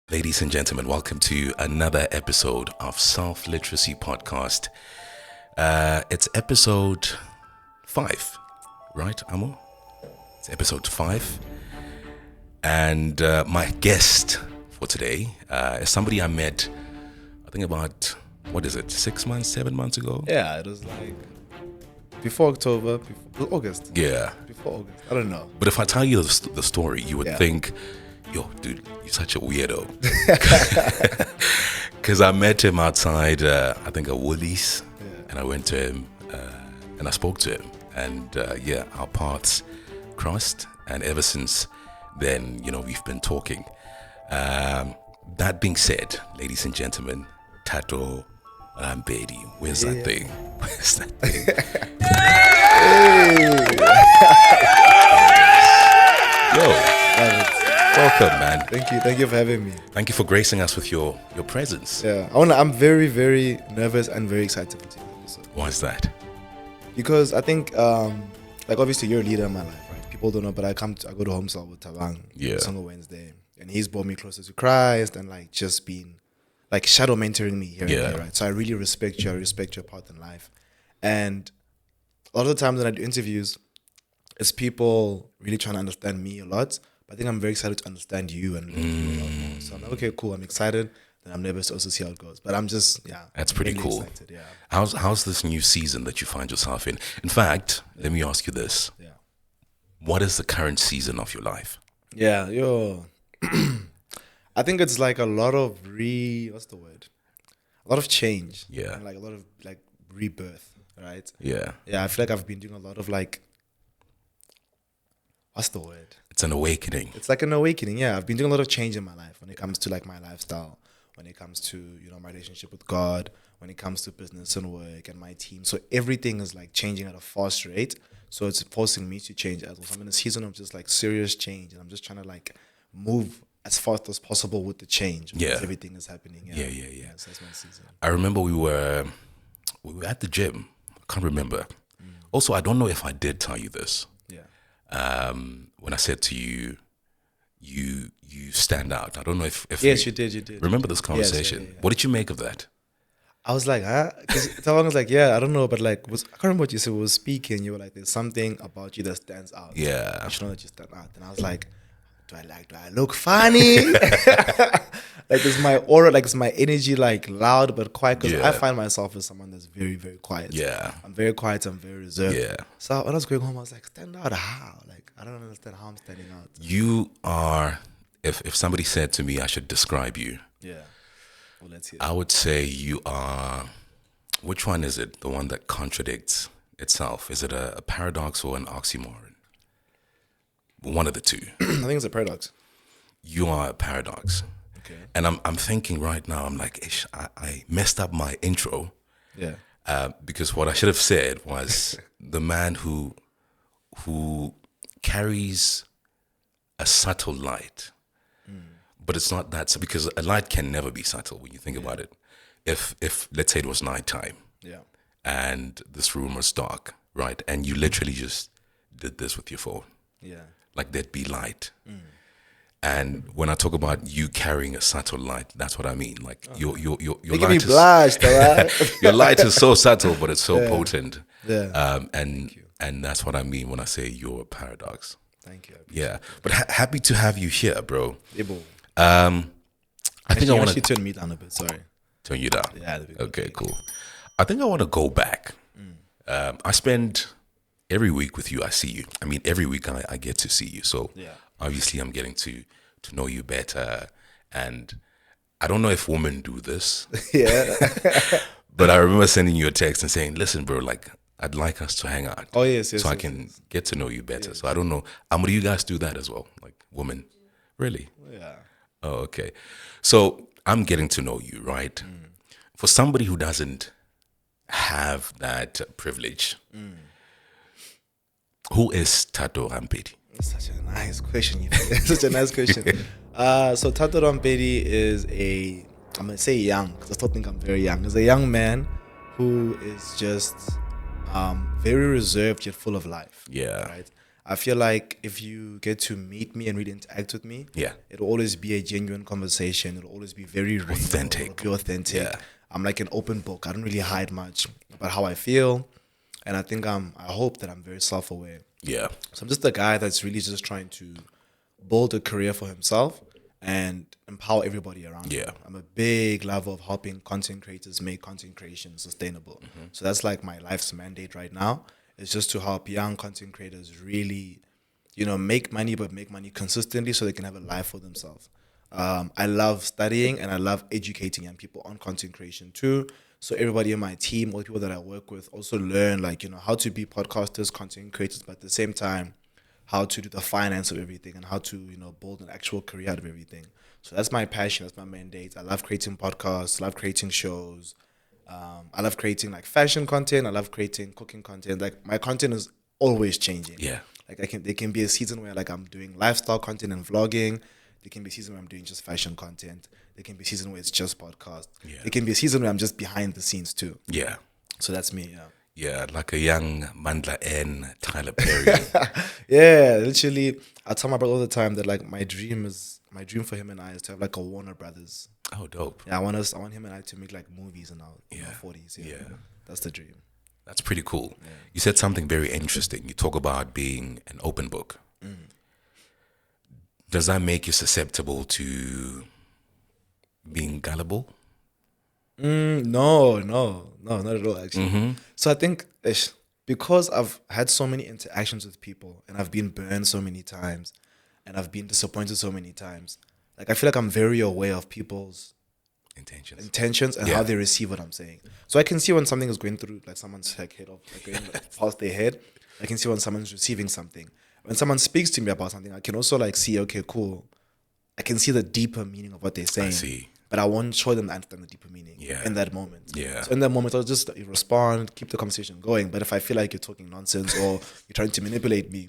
Ladies and gentlemen, welcome to another episode of Self Literacy Podcast. It's episode 5, right, Amo? It's episode 5. And my guest for today is somebody I met, I think about, 6 months, 7 months ago? Yeah, it was like before October, before August. Yeah. Before August. I don't know. But if I tell you the story, you would Yeah. think, yo, dude, you're such a weirdo. Because I met him outside, I think, a Woolies. Yeah. And I went to him and I spoke to him. And our paths crossed. And ever since then, we've been talking. That being said, ladies and gentlemen, Tato Rambedi, where's that thing? Where's that thing? Yo, welcome, man. Thank you for having me. Thank you for gracing us with your presence. Yeah, I'm very, very nervous and very excited for today's episode. Why is that? Because I think, like obviously you're a leader in my life, right? People don't know, but I go to Home Cell with Tabang every single Wednesday, and he's brought me closer to Christ and like just been like shadow mentoring me here and there, right? So I really respect you. I respect your path in life, and a lot of the times when I do interviews, it's people really trying to understand me a lot. But I think I'm very excited to understand you and learn you a lot more. So I'm like, okay, cool. I'm excited. Then I'm nervous to also see how it goes. But I'm just, That's pretty really cool. excited, yeah. How's this new season that you find yourself in? In fact, let me ask you this. Yeah. What is the current season of your life? Yeah, I think it's like a lot of what's the word? A lot of change. Yeah. And like a lot of like rebirth, right? Yeah. Yeah, I feel like I've been doing a lot of like, what's the word? It's an awakening. It's like an awakening. Yeah, I've been doing a lot of change in my life when it comes to like my lifestyle, when it comes to, my relationship with God, when it comes to business and work and my team. So everything is like changing at a fast rate. So it's forcing me to change as well. So I'm in a season of just like serious change, and I'm just trying to like move as fast as possible with the change. Because everything is happening. Yeah. So that's my season. I remember we were at the gym. I can't remember. Also, I don't know if I did tell you this. Yeah. When I said to you, you stand out. I don't know if Yes, you did. Remember this conversation? Yeah. What did you make of that? I was like, huh? Because Tawang was like, yeah, I don't know, but like, I can't remember what you said. We were speaking. You were like, there's something about you that stands out. Yeah. I should know that you stand out. And I was like, do I look funny? Like, is my aura, like, is my energy like loud but quiet? Because I find myself as someone that's very, very quiet. Yeah. I'm very quiet. I'm very reserved. Yeah. So when I was going home, I was like, stand out how? Like, I don't understand how I'm standing out. You are. If somebody said to me I should describe you, Yeah. Well, let's hear. I would say you are. Which one is it? The one that contradicts itself? Is it a paradox or an oxymoron? One of the two. I think it's a paradox. You are a paradox. Okay. And I'm thinking right now, I'm like, ish, I messed up my intro Yeah. because what I should have said was the man who carries a subtle light, but it's not that, because a light can never be subtle when you think about it. If let's say it was nighttime, Yeah. and this room was dark, right, and you literally just did this with your phone, Yeah. like there'd be light. And when I talk about you carrying a subtle light, that's what I mean. Like your Making light me is, blush, alright? your light is so subtle, but it's so potent. Yeah. And that's what I mean when I say you're a paradox. Thank you. Yeah, but happy to have you here, bro. Able. I think I want actually to turn me down a bit. Sorry. turn you down. Yeah. that'd be good. Okay, cool. I think I want to go back. I spend every week with you. I see you. I mean, every week I get to see you. So obviously I'm getting to know you better. And I don't know if women do this, Yeah. but I remember sending you a text and saying, listen, bro, like, I'd like us to hang out. Oh yes. so I can get to know you better. So I don't know. Do you guys do that as well? Like women? Really? Yeah. Oh, okay. So I'm getting to know you, right? For somebody who doesn't have that privilege, who is Tato Rampedi? That's such a nice question. Such a nice question. So Tato Rampedi is I'm gonna say young because I still think I'm very young. He's a young man who is just very reserved yet full of life. Yeah. Right. I feel like if you get to meet me and really interact with me, it'll always be a genuine conversation. It'll always be very real. Authentic. It'll be authentic. Yeah. I'm like an open book. I don't really hide much about how I feel. And I think I hope that I'm very self-aware. Yeah. So I'm just a guy that's really just trying to build a career for himself and empower everybody around him. I'm a big lover of helping content creators make content creation sustainable. So that's like my life's mandate right now. It's just to help young content creators really, make money, but make money consistently so they can have a life for themselves. I love studying and I love educating young people on content creation too. So everybody in my team, all the people that I work with also learn how to be podcasters, content creators, but at the same time, how to do the finance of everything and how to, build an actual career out of everything. So that's my passion. That's my mandate. I love creating podcasts, love creating shows. I love creating like fashion content. I love creating cooking content. Like my content is always changing. Yeah. Like there can be a season where like I'm doing lifestyle content and vlogging. There can be a season where I'm doing just fashion content. There can be a season where it's just podcast. Yeah. There can be a season where I'm just behind the scenes too. Yeah. So that's me, yeah. Yeah, like a young Mandla N, Tyler Perry. Yeah, literally, I tell my brother all the time that like my dream for him and I is to have like a Warner Brothers. Oh, dope. Yeah, I want him and I to make like movies in our 40s. Yeah. That's the dream. That's pretty cool. Yeah. You said something very interesting. You talk about being an open book. Does that make you susceptible to being gullible? No, not at all, actually. So I think because I've had so many interactions with people and I've been burned so many times and I've been disappointed so many times, like I feel like I'm very aware of people's intentions and how they receive what I'm saying. So I can see when something is going through like someone's like head off, like going past their head. I can see when someone's receiving something. When someone speaks to me about something, I can also like see, okay, cool. I can see the deeper meaning of what they're saying. I see. But I won't show them I understand the deeper meaning in that moment. Yeah. So in that moment, I'll just respond, keep the conversation going. But if I feel like you're talking nonsense or you're trying to manipulate me,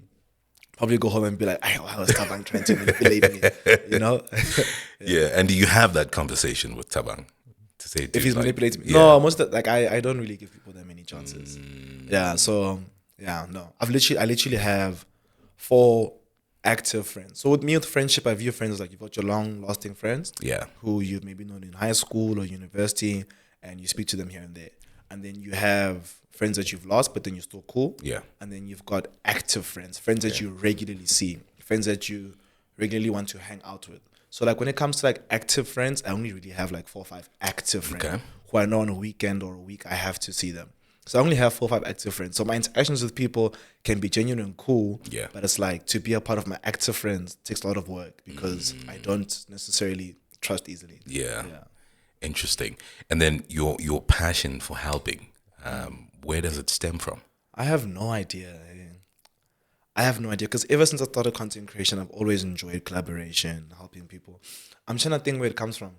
probably go home and be like, I was Tabang trying to manipulate me, Yeah. And do you have that conversation with Tabang? To say, if he's manipulating me? No, I don't really give people that many chances. Yeah, so, no. I literally have 4 active friends. So with me, with friendship, I view friends as like you've got your long-lasting friends, who you've maybe known in high school or university, and you speak to them here and there. And then you have friends that you've lost, but then you're still cool. Yeah. And then you've got active friends that you regularly see, friends that you regularly want to hang out with. So like when it comes to like active friends, I only really have like 4 or 5 active friends who I know on a weekend or a week I have to see them. So I only have 4 or 5 active friends. So my interactions with people can be genuine and cool. Yeah. But it's like to be a part of my active friends takes a lot of work because I don't necessarily trust easily. Yeah. Interesting. And then your passion for helping, where does it stem from? I have no idea. Because ever since I started content creation, I've always enjoyed collaboration, helping people. I'm trying to think where it comes from.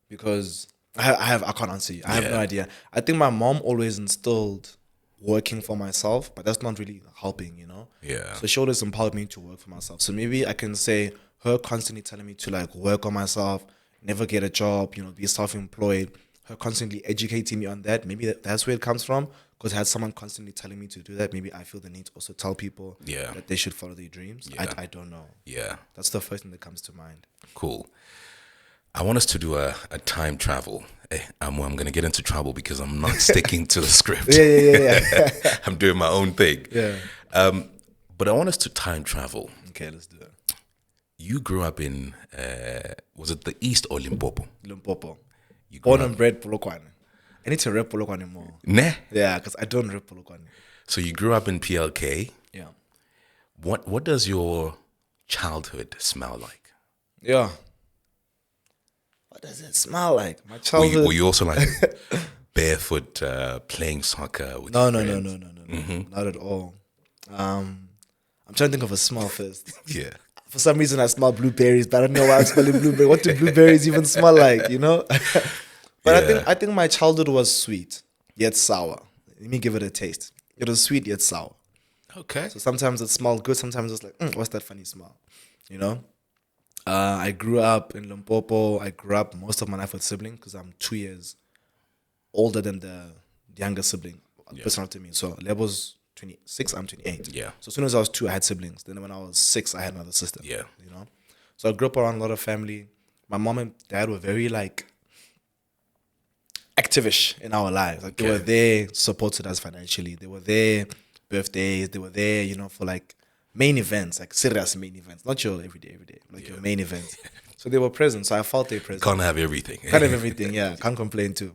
Because I can't answer you. I have no idea. I think my mom always instilled working for myself, but that's not really helping, Yeah. So she always empowered me to work for myself. So maybe I can say her constantly telling me to like work on myself, never get a job, be self-employed, her constantly educating me on that. Maybe that's where it comes from. Because I had someone constantly telling me to do that. Maybe I feel the need to also tell people that they should follow their dreams. I don't know. Yeah. That's the first thing that comes to mind. Cool. I want us to do a time travel. I'm going to get into trouble because I'm not sticking to the script. Yeah. I'm doing my own thing. Yeah. But I want us to time travel. Okay, let's do it. You grew up in, was it the East or Limpopo? Limpopo. Born and bred Polokwane. I need to rep Polokwane more. Nah? Yeah, because I don't rep Polokwane. So you grew up in PLK. Yeah. What does your childhood smell like? Yeah. What does it smell like? My childhood. Were you also like barefoot playing soccer with No. Not at all. I'm trying to think of a smell first. Yeah. For some reason, I smell blueberries, but I don't know why I'm smelling blueberries. What do blueberries even smell like, But I think my childhood was sweet, yet sour. Let me give it a taste. It was sweet, yet sour. Okay. So sometimes it smelled good. Sometimes it's like, what's that funny smell? I grew up in Limpopo. I grew up most of my life with siblings because I'm 2 years older than the younger sibling. Personal to me. So Lebo's 26, I'm 28. Yeah. So as soon as I was 2, I had siblings. Then when I was 6, I had another sister. Yeah. You know? So I grew up around a lot of family. My mom and dad were very like activish in our lives. Like they were there, supported us financially. They were there, birthdays. They were there, you know, for like main events, like serious main events, not your everyday, like your main events. So they were present. So I felt their presence. Can't have everything. Can't have everything. Yeah, can't complain too.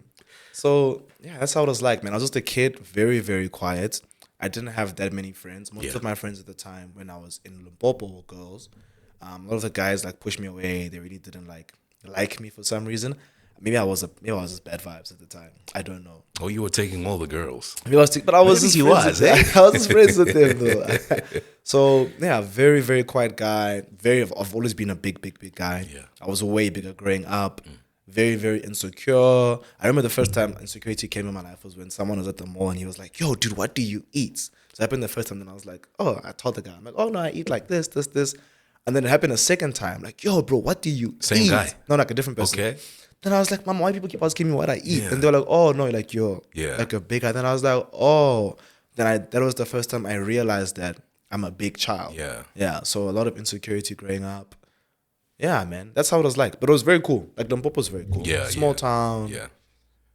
So yeah, that's how it was like, man. I was just a kid, very, very quiet. I didn't have that many friends. Most of my friends at the time when I was in Limpopo were girls. A lot of the guys like pushed me away. They really didn't like me for some reason. Maybe I was just bad vibes at the time. I don't know. Oh, you were taking all the girls. Maybe but I was just friends with them. I was just friends with them though. So yeah, very, very quiet guy. I've always been a big guy. Yeah. I was way bigger growing up. Very, very insecure. I remember the first time insecurity came in my life was when someone was at the mall and he was like, "Yo, dude, what do you eat?" So it happened the first time, then I was like, "Oh," I told the guy, I'm like, "Oh no, I eat like this. And then it happened a second time, like, "Yo, bro, what do you Same eat?" guy. No, like a different person. Okay. Then I was like, "Mom, why people keep asking me what I eat?" And they were like, "Oh no, like you're like a big guy." Then I was like, "Oh." That was the first time I realized that I'm a big child. Yeah. Yeah. So a lot of insecurity growing up. Yeah, man. That's how it was like. But it was very cool. Like Limpopo was very cool. Yeah. Small town. Yeah.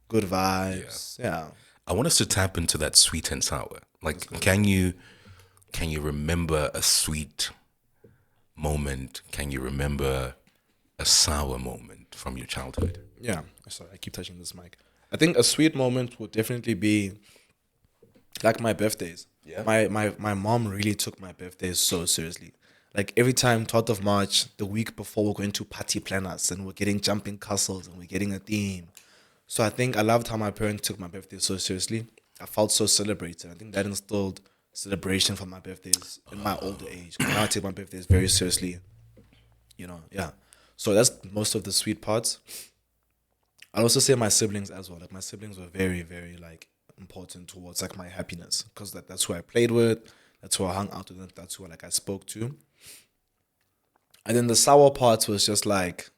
Good vibes. Yeah. I want us to tap into that sweet and sour. Like, can you remember a sweet moment? Can you remember a sour moment from your childhood? Yeah. Sorry, I keep touching this mic. I think a sweet moment would definitely be like my birthdays. Yeah. My mom really took my birthdays so seriously. Like every time 12th of March, the week before, we're going to party planners and we're getting jumping castles and we're getting a theme. So I think I loved how my parents took my birthday so seriously. I felt so celebrated. I think that instilled celebration for my birthdays in my older age. Now I take my birthdays very seriously. You know, yeah. So that's most of the sweet parts. I'll also say my siblings as well. Like my siblings were very, very like important towards like my happiness because that's who I played with. That's who I hung out with. That's who like I spoke to. And then the sour parts was just like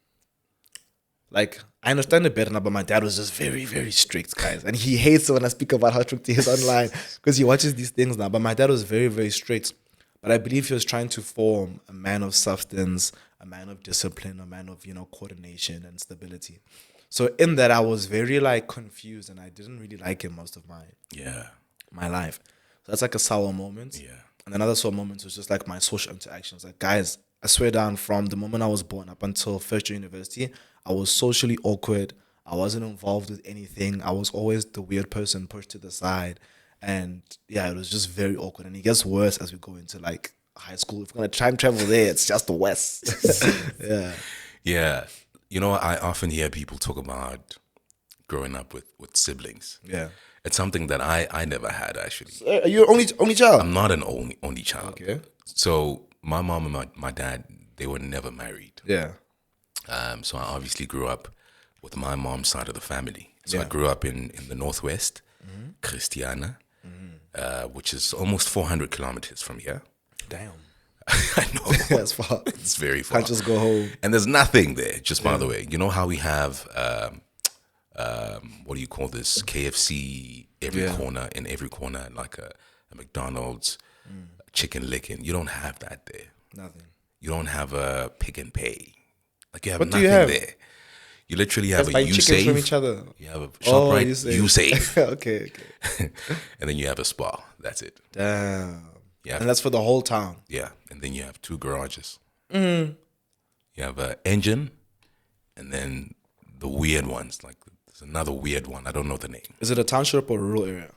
I understand it better now, but my dad was just very, very strict, guys. And he hates it when I speak about how strict he is online because he watches these things now. But my dad was very, very strict. But I believe he was trying to form a man of substance, a man of discipline, a man of, you know, coordination and stability. So in that, I was very like confused and I didn't really like him most of my life. So that's like a sour moment. Yeah. And another sour moment was just like my social interactions. Like, guys, I swear down, from the moment I was born up until first year university, I was socially awkward. I wasn't involved with anything. I was always the weird person pushed to the side. And yeah, it was just very awkward. And it gets worse as we go into like high school. If we're going to time travel there, it's just the West. Yeah. Yeah. You know, I often hear people talk about growing up with siblings. Yeah. It's something that I never had, actually. Are you only child? I'm not an only child. Okay. So my mom and my dad, they were never married. Yeah. So I obviously grew up with my mom's side of the family. So I Yeah. grew up in the Northwest, Christiana, which is almost 400 kilometers from here. Damn. I know. That's far. It's very far. Can't just go home. And there's nothing there, just by the way. You know how we have, what do you call this? KFC in every corner, like a McDonald's, chicken licking. You don't have that there. Nothing. You don't have a Pick and Pay. Like you have What do nothing you have? there. You literally have That's a buying chickens from each U-Save. other. You have a ShopRite, U-Save. Okay. And then you have a Spa. That's it. Damn. Yeah. And that's for the whole town. Yeah. And then you have 2 garages. You have an engine and then the weird ones. Like there's another weird one. I don't know the name. Is it a township or a rural area?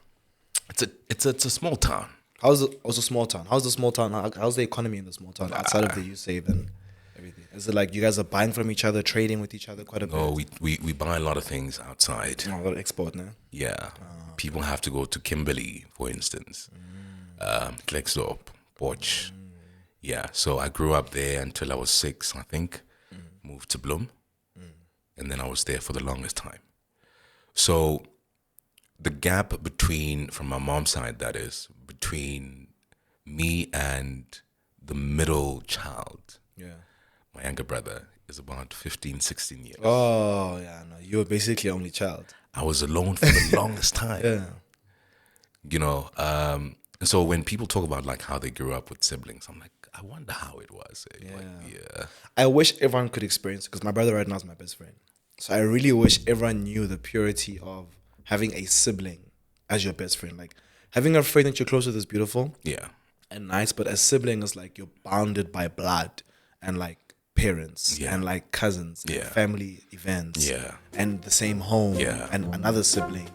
It's a small town. How's it? Also, small town. How's the small town? How's the economy in the small town outside of the U-Save and everything? Is it like you guys are buying from each other, trading with each other quite a bit? No, we buy a lot of things outside. Oh, a lot of export now. Yeah. People have to go to Kimberley, for instance. Klerksdorp, Potch. Yeah. So I grew up there until I was 6, I think. Moved to Bloem. And then I was there for the longest time. So the gap between, from my mom's side, that is, between me and the middle child, my younger brother, is about 15, 16 years. Oh, yeah, no. You were basically only child. I was alone for the longest time. Yeah. You know, So when people talk about like how they grew up with siblings, I'm like, I wonder how it was. Yeah. Like, I wish everyone could experience it because my brother right now is my best friend. So I really wish everyone knew the purity of having a sibling as your best friend. Like having a friend that you're close with is beautiful. Yeah. And nice, but a sibling is like you're bounded by blood and like parents and like cousins and family events and the same home and another sibling.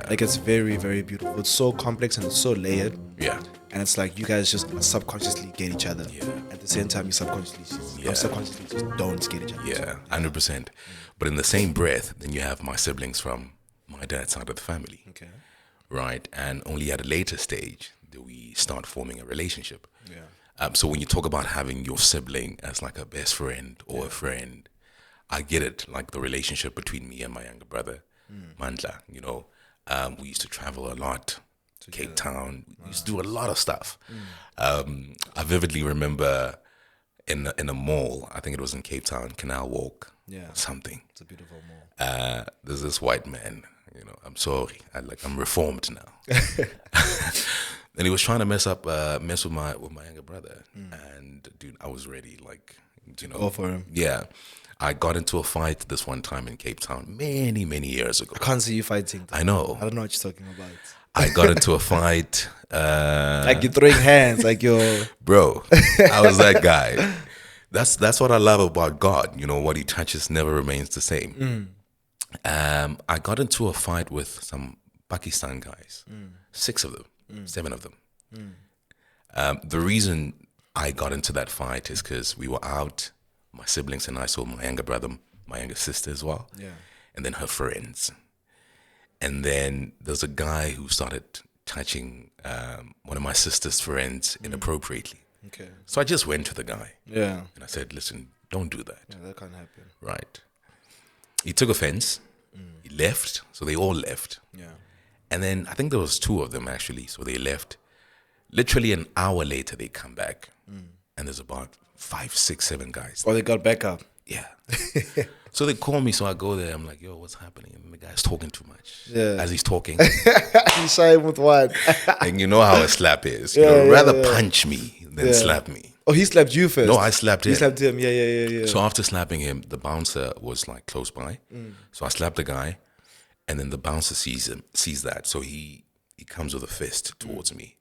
Like it's very, very beautiful. It's so complex and it's so layered. And it's like you guys just subconsciously get each other. At the same time, you subconsciously just don't get each other. Yeah, 100%. But in the same breath, then you have my siblings from my dad's side of the family. Okay. Right? And only at a later stage do we start forming a relationship. So when you talk about having your sibling as like a best friend or a friend, I get it. Like the relationship between me and my younger brother, Mandla, you know, we used to travel a lot. Cape Town. We used to do a lot of stuff. I vividly remember in a mall, I think it was in Cape Town, Canal Walk, or something. It's a beautiful mall. There's this white man, you know, I'm sorry, I'm reformed now. And he was trying to mess with my younger brother. And dude, I was ready, like, you know. Go for him. Yeah. I got into a fight this one time in Cape Town many, many years ago. I can't see you fighting. I know. I don't know what you're talking about. I got into a fight. Like you're throwing hands, like you're... Bro, I was that guy. That's what I love about God. You know, what he touches never remains the same. I got into a fight with some Pakistan guys. 6 of them, 7 of them. The reason I got into that fight is because we were out, my siblings and I saw my younger brother, my younger sister as well, and then her friends. And then there's a guy who started touching one of my sister's friends inappropriately. Okay. So I just went to the guy. Yeah. And I said, listen, don't do that. Yeah, that can't happen. Right. He took offense. He left. So they all left. Yeah. And then I think there was 2 of them actually. So they left. Literally an hour later, they come back. And there's about 5, 6, 7 guys. Or they got back up. Yeah. So they call me, so I go there. I'm like, yo, what's happening? And the guy's talking too much. Yeah. As he's talking. He's shying with what? And you know how a slap is. You know, rather punch me than slap me. Oh, he slapped you first? No, I slapped him. You slapped him, yeah. So after slapping him, the bouncer was like close by. So I slapped the guy, and then the bouncer sees that. So he comes with a fist towards me.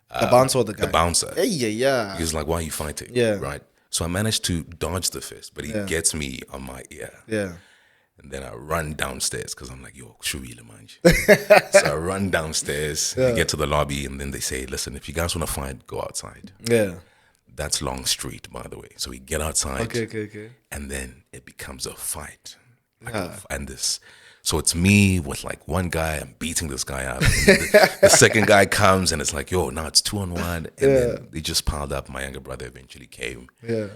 The bouncer or the guy? The bouncer. Yeah. He was like, why are you fighting? Yeah. Right? So I managed to dodge the fist, but he gets me on my ear. Yeah. And then I run downstairs because I'm like, yo, shubile manje. So I run downstairs, we get to the lobby, and then they say, listen, if you guys want to fight, go outside. Yeah. That's Long Street, by the way. So we get outside. Okay. And then it becomes a fight. So it's me with like one guy, I'm beating this guy up. The second guy comes and it's like, yo, now it's 2-on-1. And then they just piled up. My younger brother eventually came. Yeah.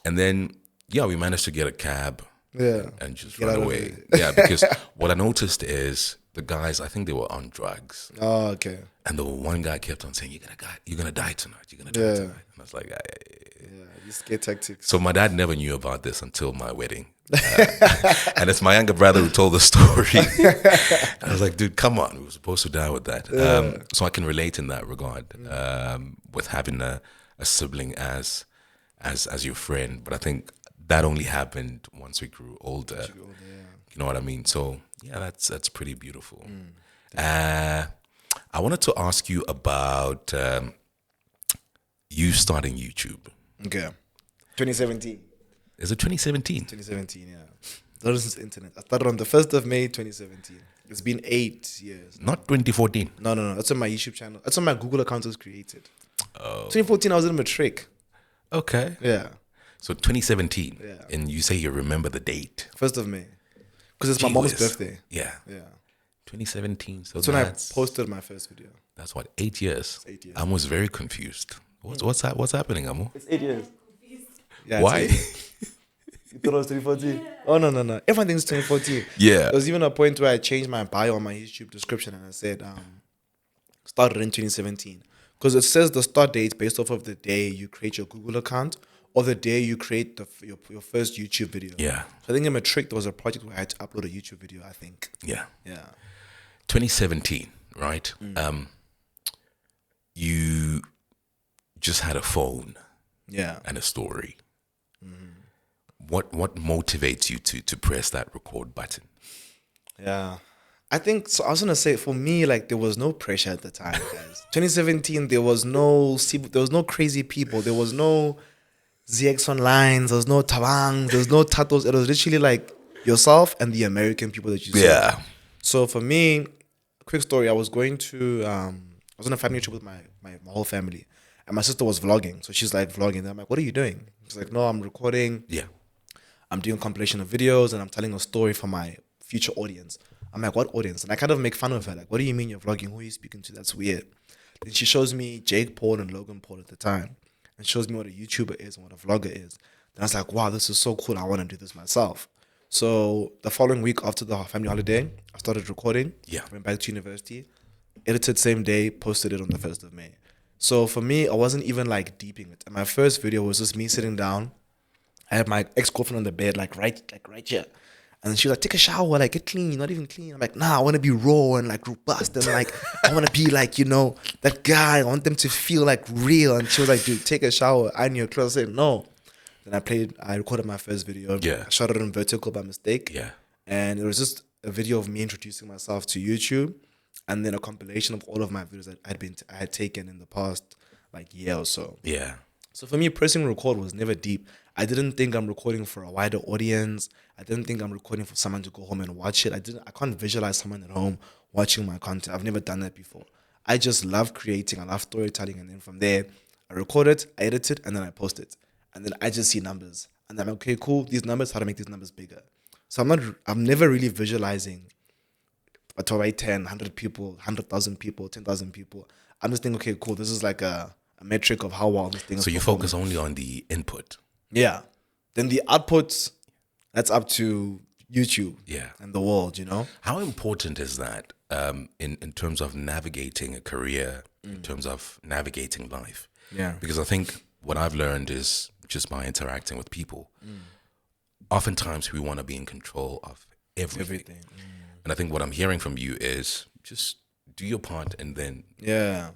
And then, we managed to get a cab. Yeah. And just run away. Yeah, because what I noticed is the guys, I think they were on drugs. Oh, okay. And the one guy kept on saying, you're gonna die tonight. You're gonna die tonight. And I was like, these scare tactics. So my dad never knew about this until my wedding. And it's my younger brother who told the story. I was like, dude, come on. We were supposed to die with that. So I can relate in that regard, with having a sibling as your friend. But I think that only happened once we grew older. You know what I mean? So yeah, that's pretty beautiful. I wanted to ask you about you starting YouTube. Okay. 2017. Is it 2017? 2017, yeah. That was internet. I started on the 1st of May, 2017. It's been 8 years. Not 2014. No. That's on my YouTube channel. That's on my Google account was created. 2014, I was in matric. Okay. Yeah. So 2017. Yeah. And you say you remember the date. 1st of May. Because it's my mom's birthday. Yeah. 2017. So that's when I posted my first video. That's what, 8 years? 8 years. I was very confused. What's happening, Amo? It's 8 years. Yeah, why? You thought it was 2014? Yeah. Oh, no. Everyone thinks 2014. Yeah. There was even a point where I changed my bio on my YouTube description and I said, started in 2017. Because it says the start date based off of the day you create your Google account or the day you create your first YouTube video. Yeah. So I think in matric, there was a project where I had to upload a YouTube video, I think. Yeah. Yeah. 2017, right? you just had a phone and a story. What motivates you to press that record button? Yeah. I think so. I was gonna say, for me, like, there was no pressure at the time, guys. 2017, there was no crazy people. There was no ZX Online. There was no Tawang. There was no Tatos. It was literally like yourself and the American people that you saw. Yeah. So for me, quick story. I was going to I was on a family trip with my whole family, and my sister was vlogging. So she's like vlogging. And I'm like, "What are you doing?" She's like, "No, I'm recording. Yeah. I'm doing a compilation of videos, and I'm telling a story for my future audience." I'm like, "What audience?" And I kind of make fun of her. Like, "What do you mean you're vlogging? Who are you speaking to? That's weird." Then she shows me Jake Paul and Logan Paul at the time, and shows me what a YouTuber is and what a vlogger is. Then I was like, "Wow, this is so cool. I want to do this myself." So the following week after the family holiday, I started recording. Yeah. Went back to university, edited same day, posted it on the 1st of May. So for me, I wasn't even like deeping it. And my first video was just me sitting down. I had my ex-girlfriend on the bed, like right here. And she was like, "Take a shower, like get clean." You're not even clean. I'm like, "Nah, I want to be raw and like robust and like I want to be like, you know, that guy. I want them to feel like real." And she was like, "Dude, take a shower, iron your clothes." I said, "No." Then I recorded my first video. Yeah. I shot it on vertical by mistake. Yeah. And it was just a video of me introducing myself to YouTube, and then a compilation of all of my videos that I had taken in the past like year or so. Yeah. So for me, pressing record was never deep. I didn't think I'm recording for a wider audience. I didn't think I'm recording for someone to go home and watch it. I can't visualize someone at home watching my content. I've never done that before. I just love creating. I love storytelling. And then from there, I record it, I edit it, and then I post it. And then I just see numbers. And I'm like, okay, cool. These numbers, how to make these numbers bigger. So I'm never really visualizing a 10, 100 people, 100,000 people, 10,000 people. I'm just thinking, okay, cool. This is like a metric of how well this thing is. So you focus only on the input. Yeah. Then the outputs, that's up to YouTube. Yeah. And the world, you know? How important is that in terms of navigating a career, in terms of navigating life? Yeah. Because I think what I've learned is just by interacting with people, oftentimes we want to be in control of everything. And I think what I'm hearing from you is just do your part and then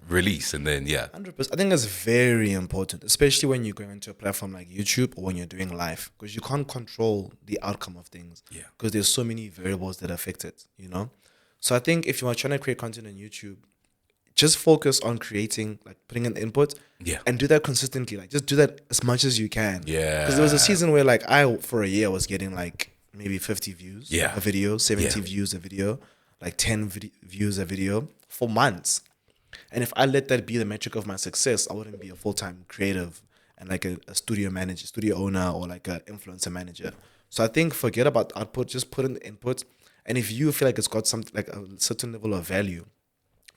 release and then 100%. I think that's very important, especially when you're going into a platform like YouTube or when you're doing live, because you can't control the outcome of things. Yeah. Because there's so many variables that affect it, you know? So I think if you are trying to create content on YouTube, just focus on creating, like putting in the input, and do that consistently. Like just do that as much as you can. Yeah. Because there was a season where like for a year was getting like maybe 50 views a video, 70 views a video, like 10 views a video for months. And if I let that be the metric of my success, I wouldn't be a full-time creative and like a studio manager, studio owner, or like an influencer manager. So I think forget about output, just put in the input. And if you feel like it's got something like a certain level of value,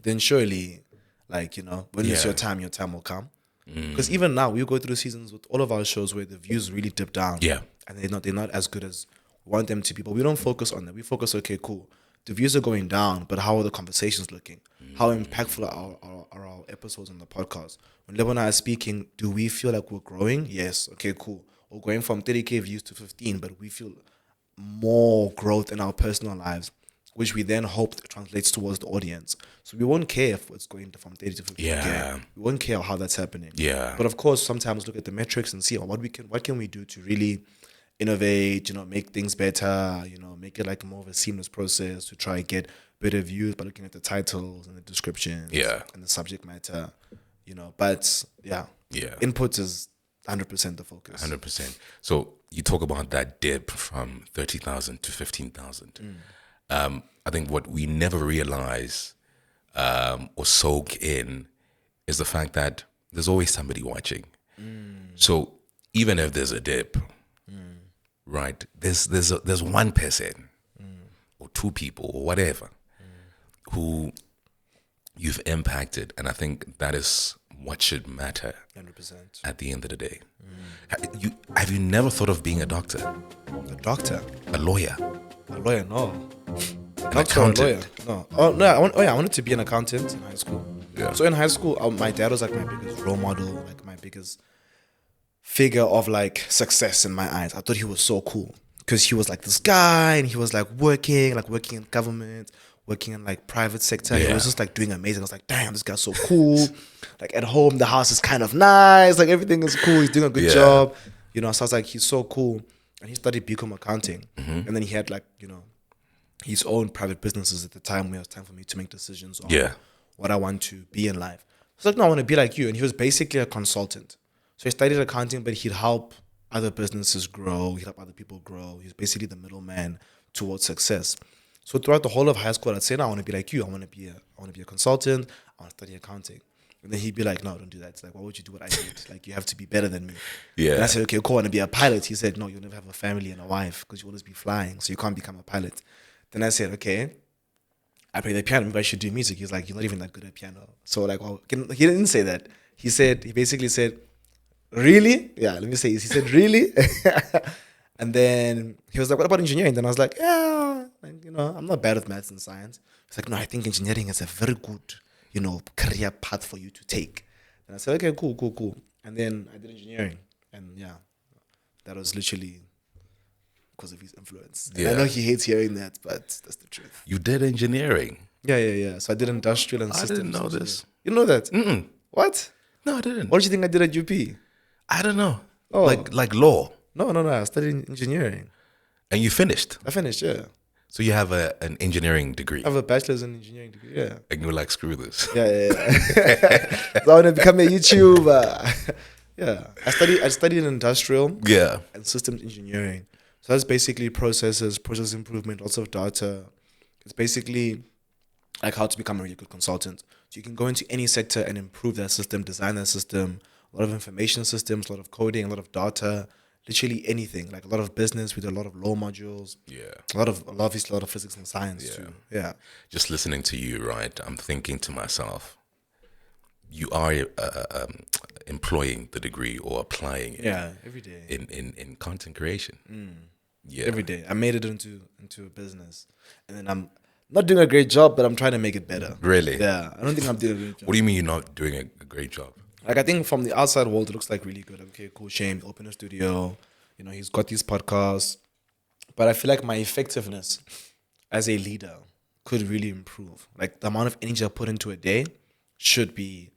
then surely, like, you know, when it's your time will come. Because even now, we go through seasons with all of our shows where the views really dip down. Yeah. And they're not as good as we want them to be. But we don't focus on that. We focus, okay, cool. The views are going down, but how are the conversations looking? How impactful are our episodes on the podcast? When Lebo and I are speaking, do we feel like we're growing? Yes. Okay, cool. We're going from 30K views to 15, but we feel more growth in our personal lives, which we then hope translates towards the audience. So we won't care if it's going from 30 to 50K. Yeah. We won't care how that's happening. Yeah. But of course, sometimes look at the metrics and see what can we do to really innovate, you know, make things better, you know, make it like more of a seamless process to try and get better views by looking at the titles and the descriptions and the subject matter, you know. But input is 100% the focus. 100%. So you talk about that dip from 30,000 to 15,000. I think what we never realize or soak in is the fact that there's always somebody watching. So even if there's a dip, right, there's one person or two people or whatever who you've impacted, and I think that is what should matter 100%. at the end of the day. Have you never thought of being a doctor? A doctor? A lawyer? A lawyer, no. An accountant? No. Oh no, I wanted to be an accountant in high school. Yeah. So in high school, my dad was like my biggest role model, like my biggest figure of like success in my eyes. I thought he was so cool because he was like this guy and he was like working in government, working in like private sector. He was just like doing amazing. I was like, damn, this guy's so cool. Like at home, the house is kind of nice. Like everything is cool. He's doing a good job. You know, so I was like, he's so cool. And he studied BCom accounting. And then he had like, you know, his own private businesses at the time where it was time for me to make decisions on what I want to be in life. I was like, no, I want to be like you. And he was basically a consultant. So he studied accounting, but he'd help other businesses grow. He'd help other people grow. He's basically the middleman towards success. So throughout the whole of high school, I'd say, no, I want to be like you. I want to be a consultant. I want to study accounting. And then he'd be like, no, don't do that. It's like, why would you do what I did? Like, you have to be better than me. Yeah. And I said, okay, cool. I want to be a pilot. He said, no, you'll never have a family and a wife because you'll always be flying. So you can't become a pilot. Then I said, okay, I play the piano. Maybe I should do music. He's like, you're not even that good at piano. So like, well, he didn't say that. He basically said, really? Yeah, let me say this. He said, really? And then he was like, what about engineering? Then I was like, yeah, like, you know, I'm not bad at maths and science. He's like, no, I think engineering is a very good, you know, career path for you to take. And I said, okay, cool. And then I did engineering. And yeah, that was literally because of his influence. Yeah. I know he hates hearing that, but that's the truth. You did engineering? Yeah. So I did industrial and systems. I didn't know this. You know that? Mm-mm. What? No, I didn't. What did you think I did at UP? I don't know. Oh. Like law? No. I studied engineering. And you finised? I finished, yeah. So you have an engineering degree? I have a bachelor's in engineering degree, yeah. And you're like, screw this. Yeah. So I want to become a YouTuber. Yeah. I studied in industrial and systems engineering. So that's basically process improvement, lots of data. It's basically like how to become a really good consultant. So you can go into any sector and improve that system, design that system, a lot of information systems, a lot of coding, a lot of data, literally anything. Like a lot of business, we do a lot of law modules. Yeah. Obviously a lot of physics and science too. Yeah. Just listening to you, right? I'm thinking to myself, you are employing the degree or applying it. Yeah, every day. In content creation. Yeah. Every day. I made it into a business. And then I'm not doing a great job, but I'm trying to make it better. Really? Yeah. I don't think I'm doing a great job. What do you mean you're not doing a great job? Like, I think from the outside world, it looks like really good. Okay, cool, Shane, open a studio. You know, he's got these podcasts. But I feel like my effectiveness as a leader could really improve. Like, the amount of energy I put into a day should be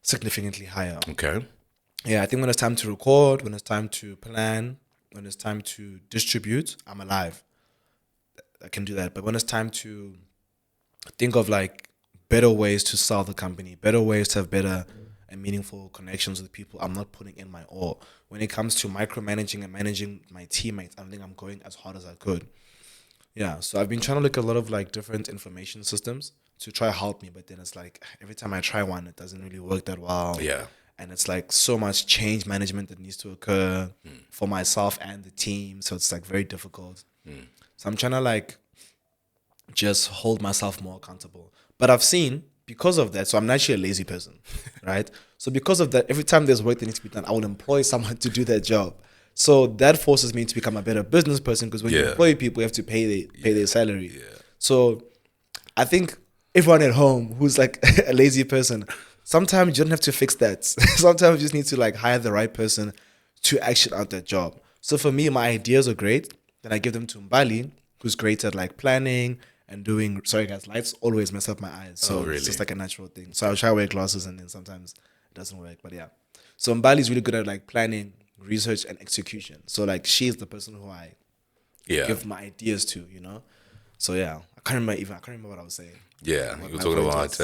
significantly higher. Okay. Yeah, I think when it's time to record, when it's time to plan, when it's time to distribute, I'm alive. I can do that. But when it's time to think of like better ways to sell the company, better ways to have better and meaningful connections with people, I'm not putting in my all. When it comes to micromanaging and managing my teammates, I don't think I'm going as hard as I could. Yeah, so I've been trying to look at a lot of like different information systems to try to help me, but then it's like every time I try one, it doesn't really work that well. Yeah. And it's like so much change management that needs to occur for myself and the team. So it's like very difficult. So I'm trying to like just hold myself more accountable. But I've seen, because of that, so I'm naturally a lazy person, right? So because of that, every time there's work that needs to be done, I will employ someone to do that job. So that forces me to become a better business person, because when you employ people, you have to pay their salary. Yeah. So I think everyone at home who's like a lazy person, sometimes you don't have to fix that. Sometimes you just need to like hire the right person to action out that job. So for me, my ideas are great. Then I give them to Mbali, who's great at like planning and doing, sorry guys, lights always mess up my eyes. So It's just like a natural thing. So I'll try to wear glasses and then sometimes it doesn't work, but yeah. So Mbali's really good at like planning, research and execution. So like she's the person who I give my ideas to, you know? So yeah, I can't remember what I was saying. Yeah, you were talking about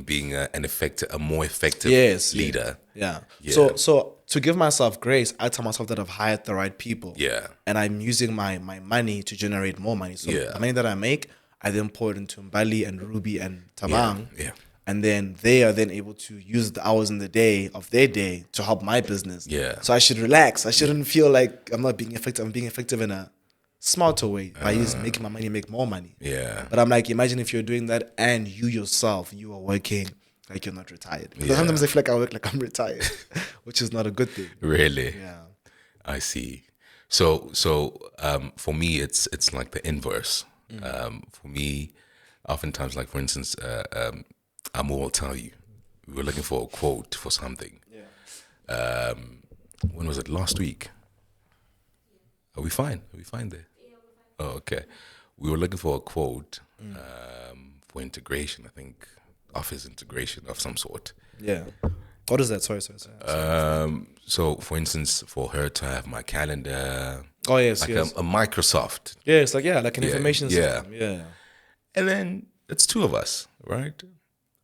being a more effective leader. Yeah. So to give myself grace, I tell myself that I've hired the right people. Yeah. And I'm using my money to generate more money. So the money that I make, I then pour it into Mbali and Ruby and Tabang. Yeah. And then they are then able to use the hours in the day of their day to help my business. Yeah. So I should relax. I shouldn't feel like I'm not being effective. I'm being effective in a smarter way by making my money make more money. Yeah. But I'm like, imagine if you're doing that and you yourself, you are working like you're not retired. Because sometimes I feel like I work like I'm retired, which is not a good thing. Really? Yeah. I see. So for me, it's like the inverse. For me, oftentimes, like for instance, Amo will tell you, we were looking for a quote for something. Yeah. When was it? Last week. Are we fine? Are we fine there? Oh, okay. we were looking for a quote for integration. I think office integration of some sort. Yeah. What is that? Sorry. So, for instance, for her to have my calendar. Oh yes, like yes. a Microsoft. Yeah, it's like like an information system. Yeah. And then it's two of us, right?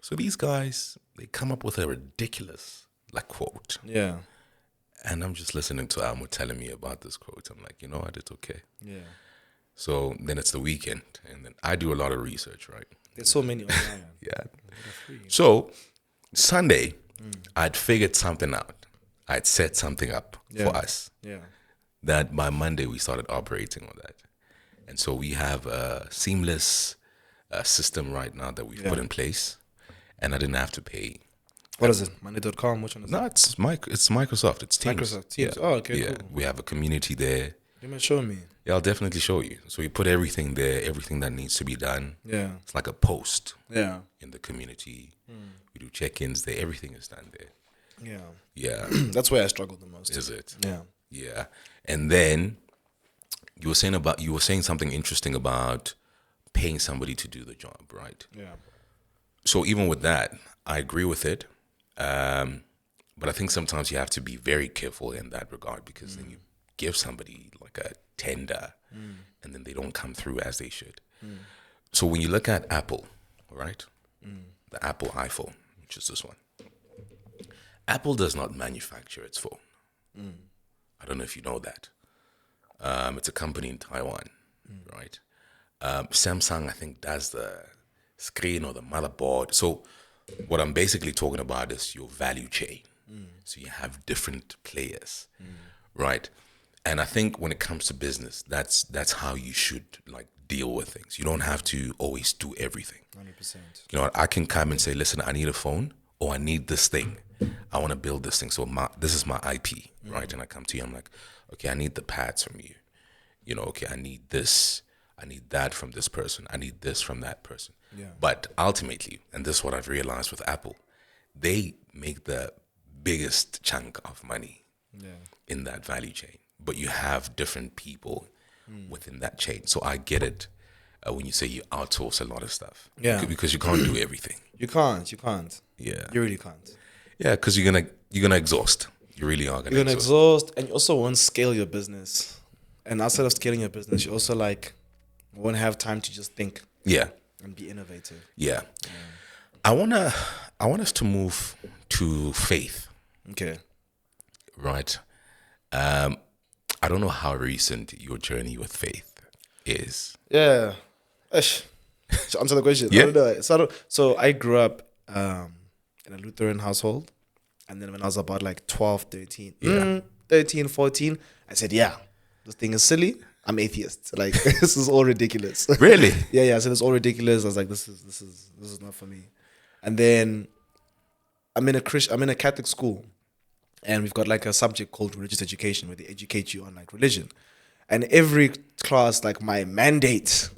So these guys, they come up with a ridiculous quote. Yeah. And I'm just listening to Amo telling me about this quote. I'm like, you know what, it's okay. Yeah. So then it's the weekend, and then I do a lot of research, right? There's so many online. Yeah. So Sunday, I'd figured something out. I'd set something up for us. Yeah. That by Monday we started operating on that. And so we have a seamless system right now that we've put in place, and I didn't have to pay. What is it? Monday.com? Which one is it? No, it's Microsoft. It's Teams. Microsoft Teams. Yeah. Oh, okay, yeah. cool. We have a community there. You might show me. Yeah, I'll definitely show you. So we put everything there, everything that needs to be done. Yeah. It's like a post in the community. We do check-ins there. Everything is done there. Yeah. Yeah. That's where I struggle the most. Is it? Yeah. Yeah. And then you were saying something interesting about paying somebody to do the job, right? Yeah. So even with that, I agree with it. But I think sometimes you have to be very careful in that regard, because then you give somebody like a tender and then they don't come through as they should. So when you look at Apple, right? The Apple iPhone, which is this one. Apple does not manufacture its phone. I don't know if you know that. It's a company in Taiwan, right? Samsung, I think, does the screen or the motherboard. So what I'm basically talking about is your value chain. So you have different players, right? And I think when it comes to business, that's how you should deal with things. You don't have to always do everything. 100%. You know, I can come and say, listen, I need a phone, or I need this thing. I want to build this thing. So this is my IP, right? And I come to you, I'm like, okay, I need the pads from you. You know, okay, I need this. I need that from this person. I need this from that person. Yeah. But ultimately, and this is what I've realized with Apple, they make the biggest chunk of money in that value chain. But you have different people within that chain. So I get it when you say you outsource a lot of stuff. Yeah. Because you can't do everything. You can't. Yeah. You really can't. Yeah, because you're gonna exhaust. You really are You're gonna exhaust, and you also won't scale your business. And outside of scaling your business, you also won't have time to just think. Yeah. And be innovative. Yeah. I want us to move to faith. Okay. Right. I don't know how recent your journey with faith is. Yeah. To answer the question. Yeah. I don't know. So I grew up in a Lutheran household. And then when I was about 12, 13, 13, 14, I said, this thing is silly. I'm atheist. This is all ridiculous. Really? Yeah. I said it's all ridiculous. I was like, this is not for me. And then I'm in a Catholic school, and we've got a subject called religious education, where they educate you on religion. And every class, my mandate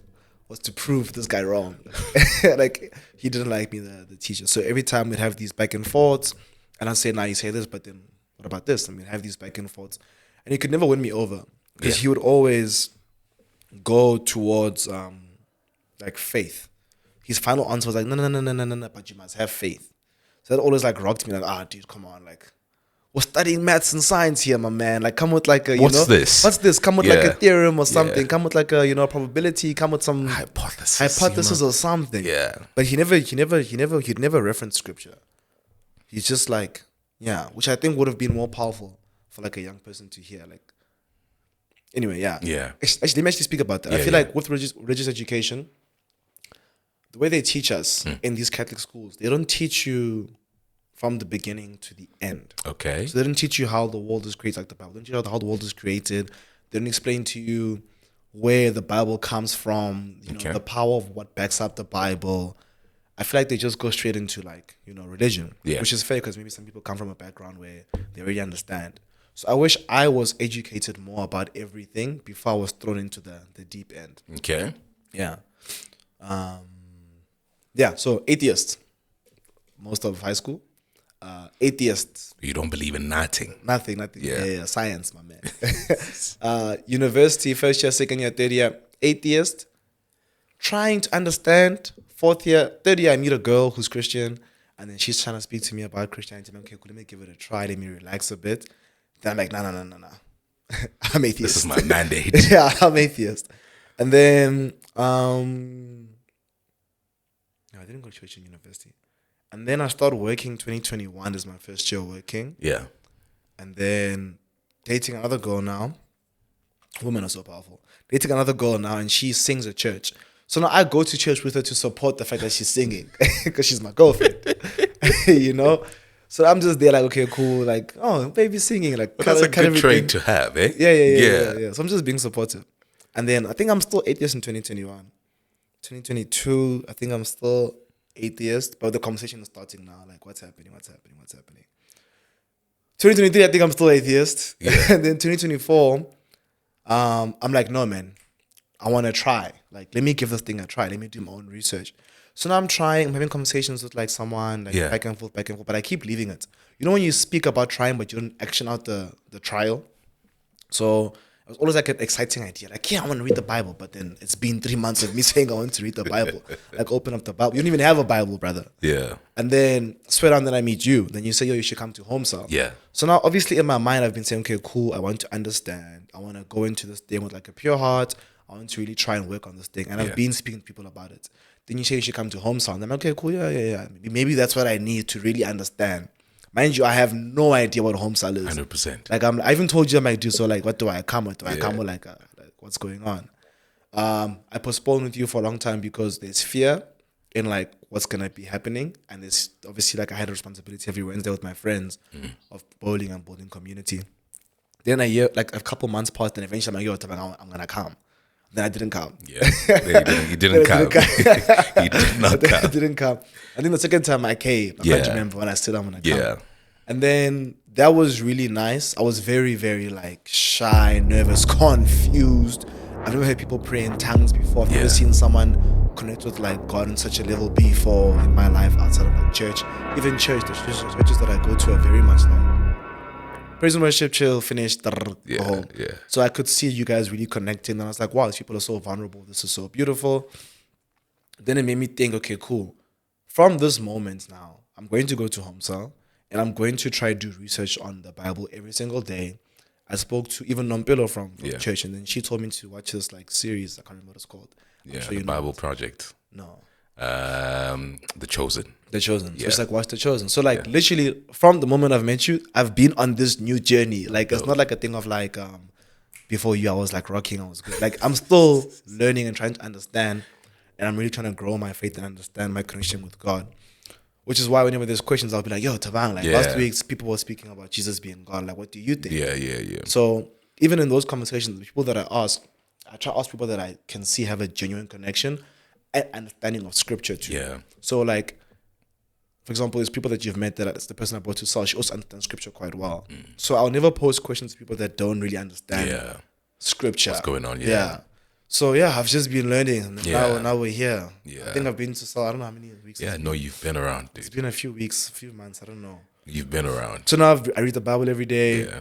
was to prove this guy wrong. He didn't like me, the teacher. So every time we'd have these back and forths, and I'd say, you say this, but then what about this? Have these back and forths. And he could never win me over, because he would always go towards faith. His final answer was no, but you must have faith. So that always rocked me, dude, come on, we're studying maths and science here, my man. Come with what's this? Come with a theorem or something. Come with a probability. Come with some hypothesis or something. Yeah. But he'd never reference scripture. He's just which I think would have been more powerful for a young person to hear. Anyway, yeah. Yeah. Actually, let me actually speak about that. I feel with religious education, the way they teach us in these Catholic schools, they don't teach you from the beginning to the end. Okay. So they don't teach you how the world is created, the Bible. They don't teach you how the world is created. They don't explain to you where the Bible comes from, the power of what backs up the Bible. I feel they just go straight into religion, which is fair, because maybe some people come from a background where they already understand. So I wish I was educated more about everything before I was thrown into the deep end. Okay. Yeah. So atheist, most of high school. Atheist. You don't believe in nothing. Nothing. Yeah, science, my man. University, first year, second year, third year, atheist. trying to understand. Fourth year, third year, I meet a girl who's Christian, and then she's trying to speak to me about Christianity. I'm okay, cool, let me give it a try. Let me relax a bit. Then I'm like, no. I'm atheist. This is my mandate. Yeah, I'm atheist. And then, no, I didn't go to church in university. And then I started working. 2021 is my first year working. Yeah. And then dating another girl now. Women are so powerful. Dating another girl now, and she sings at church. So now I go to church with her to support the fact that she's singing because she's my girlfriend, you know? So I'm just there like, okay, cool. Like, oh, baby singing. Like, but that's a good trait to have, eh? Yeah. So I'm just being supportive. And then I think I'm still atheist in 2021. 2022, I think I'm still atheist, but the conversation is starting now. Like, what's happening? 2023, I think I'm still atheist. Yeah. And then 2024, I'm like, no, man, I want to try. Like, let me give this thing a try. Let me do my own research. So now I'm having conversations with like someone, like back and forth, but I keep leaving it. You know when you speak about trying, but you don't action out the trial? So it was always like an exciting idea. Like, yeah, I want to read the Bible, but then it's been 3 months of me saying I want to read the Bible. Like, open up the Bible. You don't even have a Bible, brother. Yeah. And then swear down, then I meet you. Then you say, yo, you should come to home cell. Yeah. So now, obviously, in my mind, I've been saying, okay, cool. I want to understand. I want to go into this thing with like a pure heart. I want to really try and work on this thing. And I've been speaking to people about it. Then you say you should come to home sound. I'm like, okay, cool, yeah. Maybe that's what I need to really understand. Mind you, I have no idea what home style is. 100%. Like I even told you, I'm like, dude, so like, what do I come with? Do I come with like what's going on? I postponed with you for a long time because there's fear in like what's gonna be happening, and there's obviously like I had a responsibility every Wednesday with my friends of bowling and building community. Then a year, like a couple months passed, and eventually I'm like, yo, I'm gonna come. Then I didn't come. Yeah, he didn't come. He did not come. I didn't come. I think the second time I came, I can't remember when I said I'm gonna come. Yeah. And then that was really nice. I was very, very like shy, nervous, confused. I've never heard people pray in tongues before. I've never seen someone connect with like God on such a level before in my life outside of like church. Even church, the churches that I go to are very much like praise and worship, chill, finish, home. Yeah. So I could see you guys really connecting, and I was like, wow, these people are so vulnerable. This is so beautiful. Then it made me think, okay, cool. From this moment now, I'm going to go to home cell, and I'm going to try to do research on the Bible every single day. I spoke to even Nompilo from church, and then she told me to watch this like series. I can't remember what it's called. Yeah, sure the Bible Project. No. The Chosen. The Chosen. So it's like watch The Chosen. So like literally from the moment I've met you, I've been on this new journey. Like it's not like a thing of like before you I was like rocking, I was good. Like I'm still learning and trying to understand, and I'm really trying to grow my faith and understand my connection with God. Which is why whenever there's questions, I'll be like, yo, Tabang, like last week people were speaking about Jesus being God. Like, what do you think? Yeah. So even in those conversations, the people that I ask, I try to ask people that I can see have a genuine connection and understanding of scripture too. Yeah. So like, for example, there's people that you've met that it's the person I brought to Sal, she also understands scripture quite well. So I'll never pose questions to people that don't really understand scripture. What's going on? Yeah. So I've just been learning. And now we're here. Yeah. I think I've been to Sal, I don't know how many weeks. Yeah, no, you've been around, dude. It's been a few weeks, a few months, I don't know. You've been around. So now I read the Bible every day. Yeah.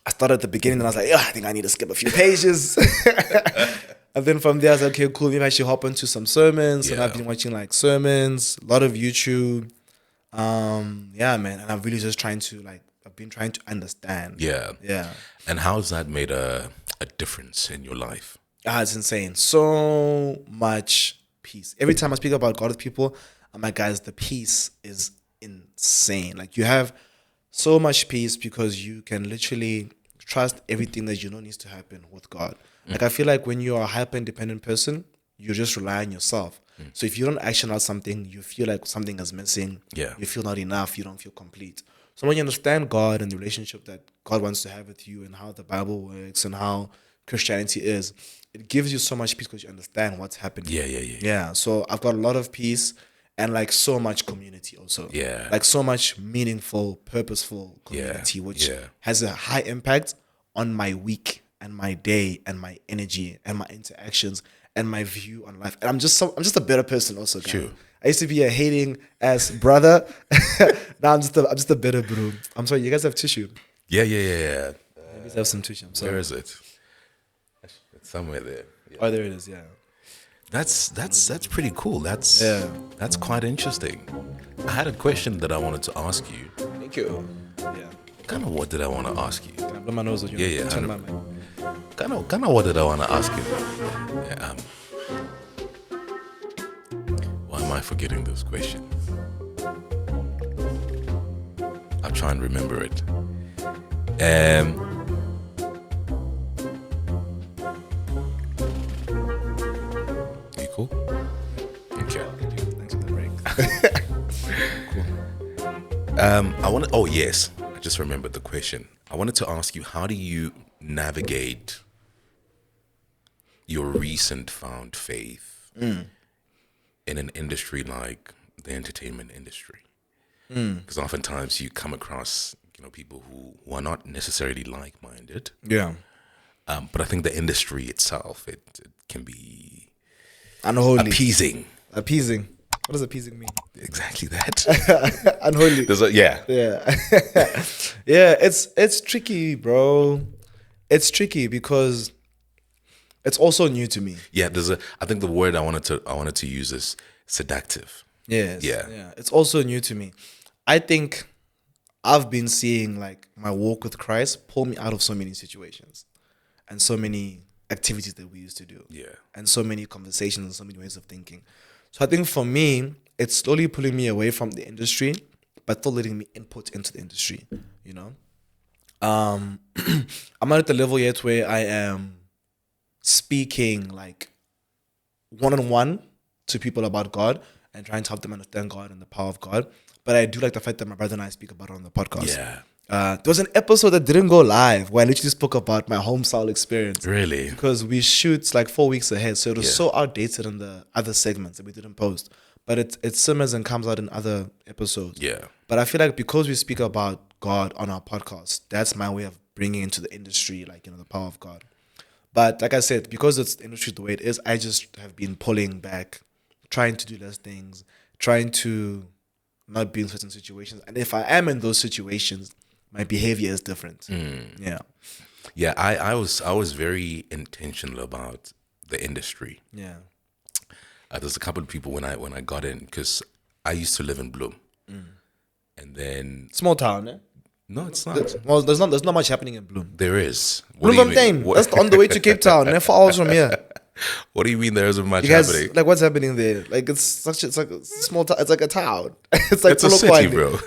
I started at the beginning and I was like, I think I need to skip a few pages. And then from there I was like, okay, cool, maybe I should hop into some sermons. And I've been watching like sermons, a lot of YouTube. Man. And I'm really just I've been trying to understand. Yeah. Yeah. And how's that made a difference in your life? It's insane. So much peace. Every time I speak about God with people, I'm like, guys, the peace is insane. Like you have so much peace because you can literally trust everything that you know needs to happen with God. Like I feel like when you are a hyper independent person, you just rely on yourself. So if you don't action out something, you feel like something is missing. Yeah. You feel not enough. You don't feel complete. So when you understand God and the relationship that God wants to have with you and how the Bible works and how Christianity is, it gives you so much peace because you understand what's happening. Yeah. So I've got a lot of peace and like so much community also. Yeah. Like so much meaningful, purposeful community, which has a high impact on my week and my day and my energy and my interactions and my view on life. And I'm just a better person also, guys. True. I used to be a hating ass brother. Now I'm just a better bro. I'm sorry, you guys have tissue. Yeah. You guys have some tissue. I'm sorry. Where is it? It's somewhere there. Oh, there it is, yeah. That's pretty cool. That's quite interesting. I had a question that I wanted to ask you. Thank you. Yeah. Kind of what did I want to ask you? Can I blow my nose with you? Yeah. Turn my mic. Kind of what did I want to ask you? Yeah, why am I forgetting this question? I'll try and remember it. You cool? Okay. Thanks for the break. Cool. Oh yes, I just remembered the question. I wanted to ask you, how do you navigate your recent found faith in an industry like the entertainment industry? Because oftentimes you come across, people who are not necessarily like-minded. Yeah. But I think the industry itself, it can be Unholy. appeasing. Appeasing. What does appeasing mean? Exactly that. Unholy. Yeah. Yeah. It's tricky, bro. It's tricky because it's also new to me. Yeah, I think the word I wanted to use is seductive. Yes. Yeah. It's also new to me. I think I've been seeing like my walk with Christ pull me out of so many situations and so many activities that we used to do. Yeah. And so many conversations and so many ways of thinking. So I think for me, it's slowly pulling me away from the industry, but still letting me input into the industry, I'm not at the level yet where I am speaking like one-on-one to people about God and trying to help them understand God and the power of God. But I do like the fact that my brother and I speak about it on the podcast. Yeah. There was an episode that didn't go live where I literally spoke about my home style experience. Really? Because we shoot like 4 weeks ahead. So it was so outdated in the other segments that we didn't post. But it simmers and comes out in other episodes. Yeah. But I feel like because we speak about God on our podcast, that's my way of bringing into the industry, like, the power of God. But like I said, because it's the industry the way it is, I just have been pulling back, trying to do less things, trying to not be in certain situations. And if I am in those situations, my behavior is different. Yeah. Yeah, I was very intentional about the industry. Yeah. There's a couple of people when I got in, because I used to live in Bloem, and then Small town, eh? no, it's not. Well, there's not much happening in Bloem. There is. What do you mean? Bloemfontein. That's on the way to Cape Town. 4 hours from here. What do you mean there isn't much You guys, happening? like, what's happening there? Like, it's like a small town. It's like a town. It's like It's a city, bro.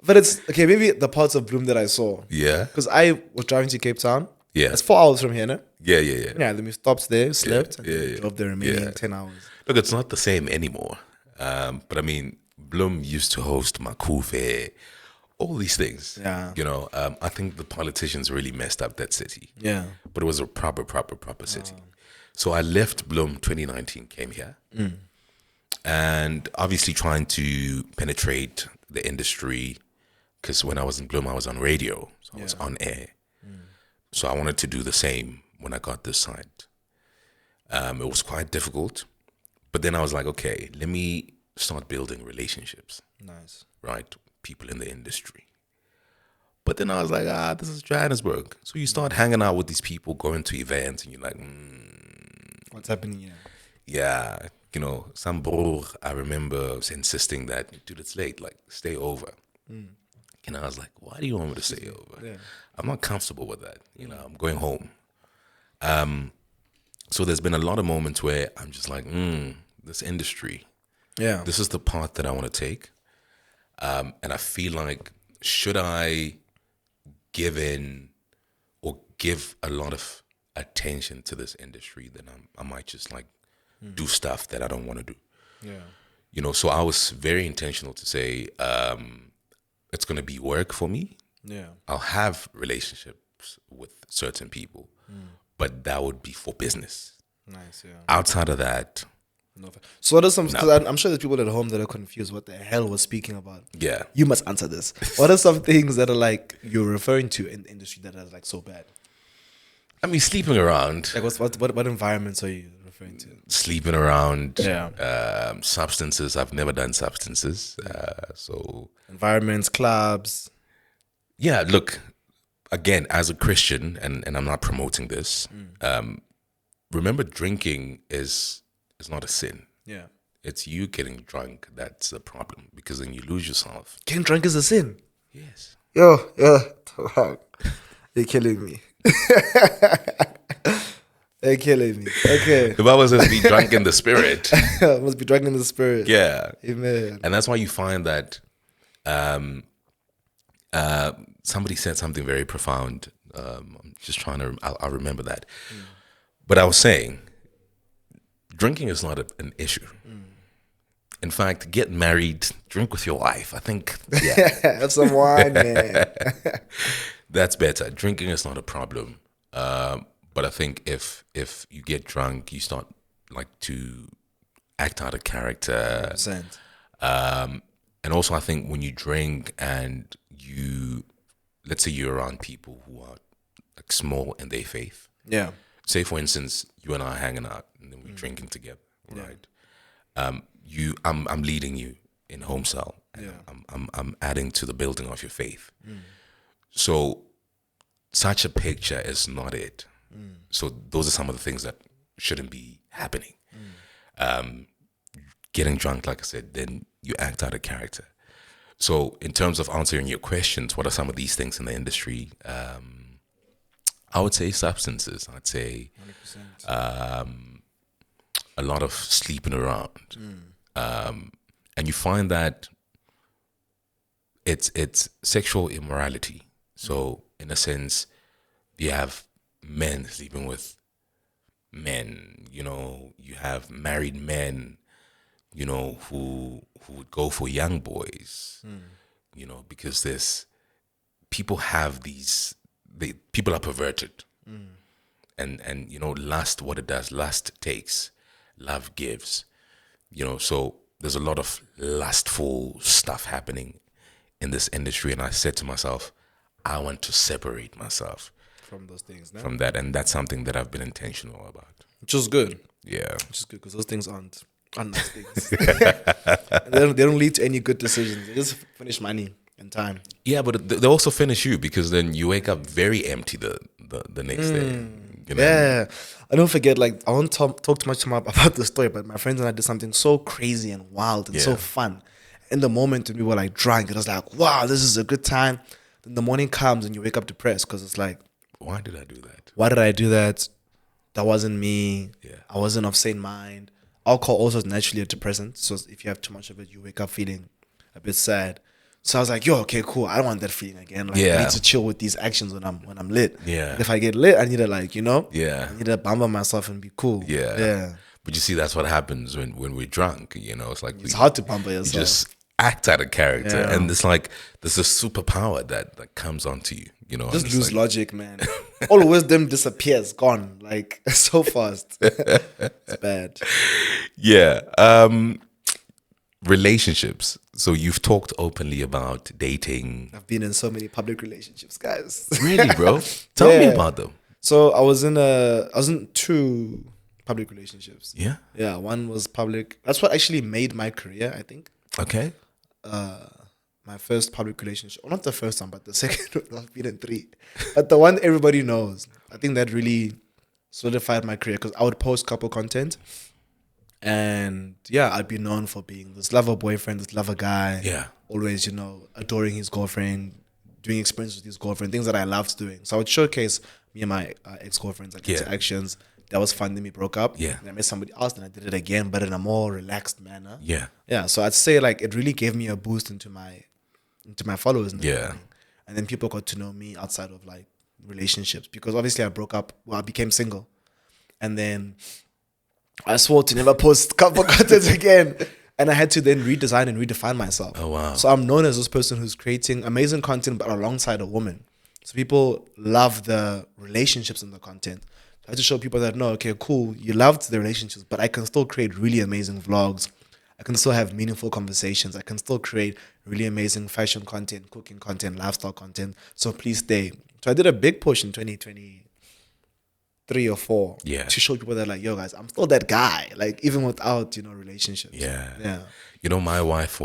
But it's okay. Maybe the parts of Bloem that I saw. Yeah. Because I was driving to Cape Town. Yeah. It's 4 hours from here, no? Yeah. Yeah. Then we stopped there, slept, and Yeah. drove the remaining 10 hours. Look, it's not the same anymore. But I mean, Bloem used to host Makufe, all these things. Yeah. I think the politicians really messed up that city. Yeah. But it was a proper city. So I left Bloem 2019, came here. And obviously trying to penetrate the industry, because when I was in Bloem, I was on radio. So I was on air. So I wanted to do the same when I got this side. It was quite difficult. But then I was like, okay, let me start building relationships. Nice. Right? People in the industry. But then I was like, this is Johannesburg. So you start hanging out with these people, going to events, and you're like, What's happening here? Yeah. Some bro, I remember was insisting that, dude, it's late, like, stay over. And I was like, why do you want me to stay over? Yeah. I'm not comfortable with that. I'm going home. So there's been a lot of moments where I'm just like, this industry, Yeah. this is the path that I want to take. And I feel like, should I give in or give a lot of attention to this industry, then I might just like do stuff that I don't want to do. Yeah. So I was very intentional to say, it's going to be work for me. Yeah. I'll have relationships with certain people, but that would be for business. Nice. Yeah. Outside of that, No. So what are some? Because I'm sure there's people at home that are confused. What the hell was speaking about? yeah. You must answer this. What are some things that are like you're referring to in the industry that are like so bad? I mean, sleeping around. Like what environments are you referring to? Sleeping around. Yeah. Substances. I've never done substances. So Environments, clubs. yeah, look, again, as a Christian, and I'm not promoting this, remember drinking is is not a sin. Yeah. It's you getting drunk that's a problem, because then you lose yourself. Getting drunk is a sin. Yes. Yo, yeah. You're killing me. You're killing me. Okay. The Bible says be drunk in the spirit. Must be drunk in the spirit. Yeah. Amen. And that's why you find that somebody said something very profound. I'm just trying to, I'll remember that. But I was saying, drinking is not an issue. In fact, get married, drink with your wife. I think, yeah. Have some wine, man. That's better. Drinking is not a problem. But I think if you get drunk, you start like to act out of character. 100%. And also I think when you drink and you, let's say you're around people who are like small in their faith. Yeah. Say for instance, you and I are hanging out and then we're drinking together, right? I'm leading you in home cell. And I'm adding to the building of your faith. So such a picture is not it. So those are some of the things that shouldn't be happening. Getting drunk, like I said, then you act out of character. So in terms of answering your questions, what are some of these things in the industry? I would say substances. I'd say 100%. A lot of sleeping around. And you find that it's sexual immorality. So in a sense, you have men sleeping with men, you have married men, who would go for young boys, because people have people are perverted. And lust, what it does, lust takes, love gives, so there's a lot of lustful stuff happening in this industry. And I said to myself, I want to separate myself From those things, no? from that. And that's something that I've been intentional about. Which is good. Yeah. Which is good because those things aren't nice things. They don't lead to any good decisions. They just finish money and time. Yeah, but they also finish you, because then you wake up very empty the next day. Yeah. I don't forget, like, I won't talk too much about the story, but my friends and I did something so crazy and wild and so fun. In the moment when we were like drunk, it was like, wow, this is a good time. Then the morning comes and you wake up depressed because it's like, why did I do that? Why did I do that? That wasn't me. Yeah. I wasn't of sane mind. Alcohol also is naturally a depressant. So if you have too much of it, you wake up feeling a bit sad. So I was like, yo, okay, cool. I don't want that feeling again. Like, I need to chill with these actions when I'm lit. Yeah. If I get lit, I need to Yeah. I need to bump on myself and be cool. Yeah. Yeah. But you see, that's what happens when we're drunk. It's like It's hard to pamper yourself. You just act out of character, and it's like there's a superpower that comes onto you. Just lose logic, man. All wisdom disappears, gone, like so fast. It's bad. Yeah. Relationships. So you've talked openly about dating. I've been in so many public relationships, guys. Really, bro? Tell me about them. So I was in two public relationships. Yeah. Yeah, one was public. That's what actually made my career, I think. Okay. My first public relationship, well, not the first one, but the second one. I've been in three, but the one everybody knows. I think that really solidified my career because I would post couple content, and yeah, I'd be known for being this lover boyfriend, this lover guy. Yeah. Always, adoring his girlfriend, doing experiences with his girlfriend, things that I loved doing. So I would showcase me and my ex-girlfriends, like interactions. That was fun. Then we broke up. Yeah. And I met somebody else, and I did it again, but in a more relaxed manner. Yeah. Yeah. So I'd say like it really gave me a boost into my followers. Yeah. And then people got to know me outside of like relationships because obviously I broke up. Well, I became single, and then I swore to never post couple content again. And I had to then redesign and redefine myself. Oh, wow. So I'm known as this person who's creating amazing content, but alongside a woman. So people love the relationships in the content. I had to show people that, no, okay, cool, you loved the relationships, but I can still create really amazing vlogs. I can still have meaningful conversations. I can still create really amazing fashion content, cooking content, lifestyle content. So please stay. So I did a big push in 2023 or 4 to show people that, like, yo, guys, I'm still that guy, like, even without, relationships. Yeah. Yeah. My wife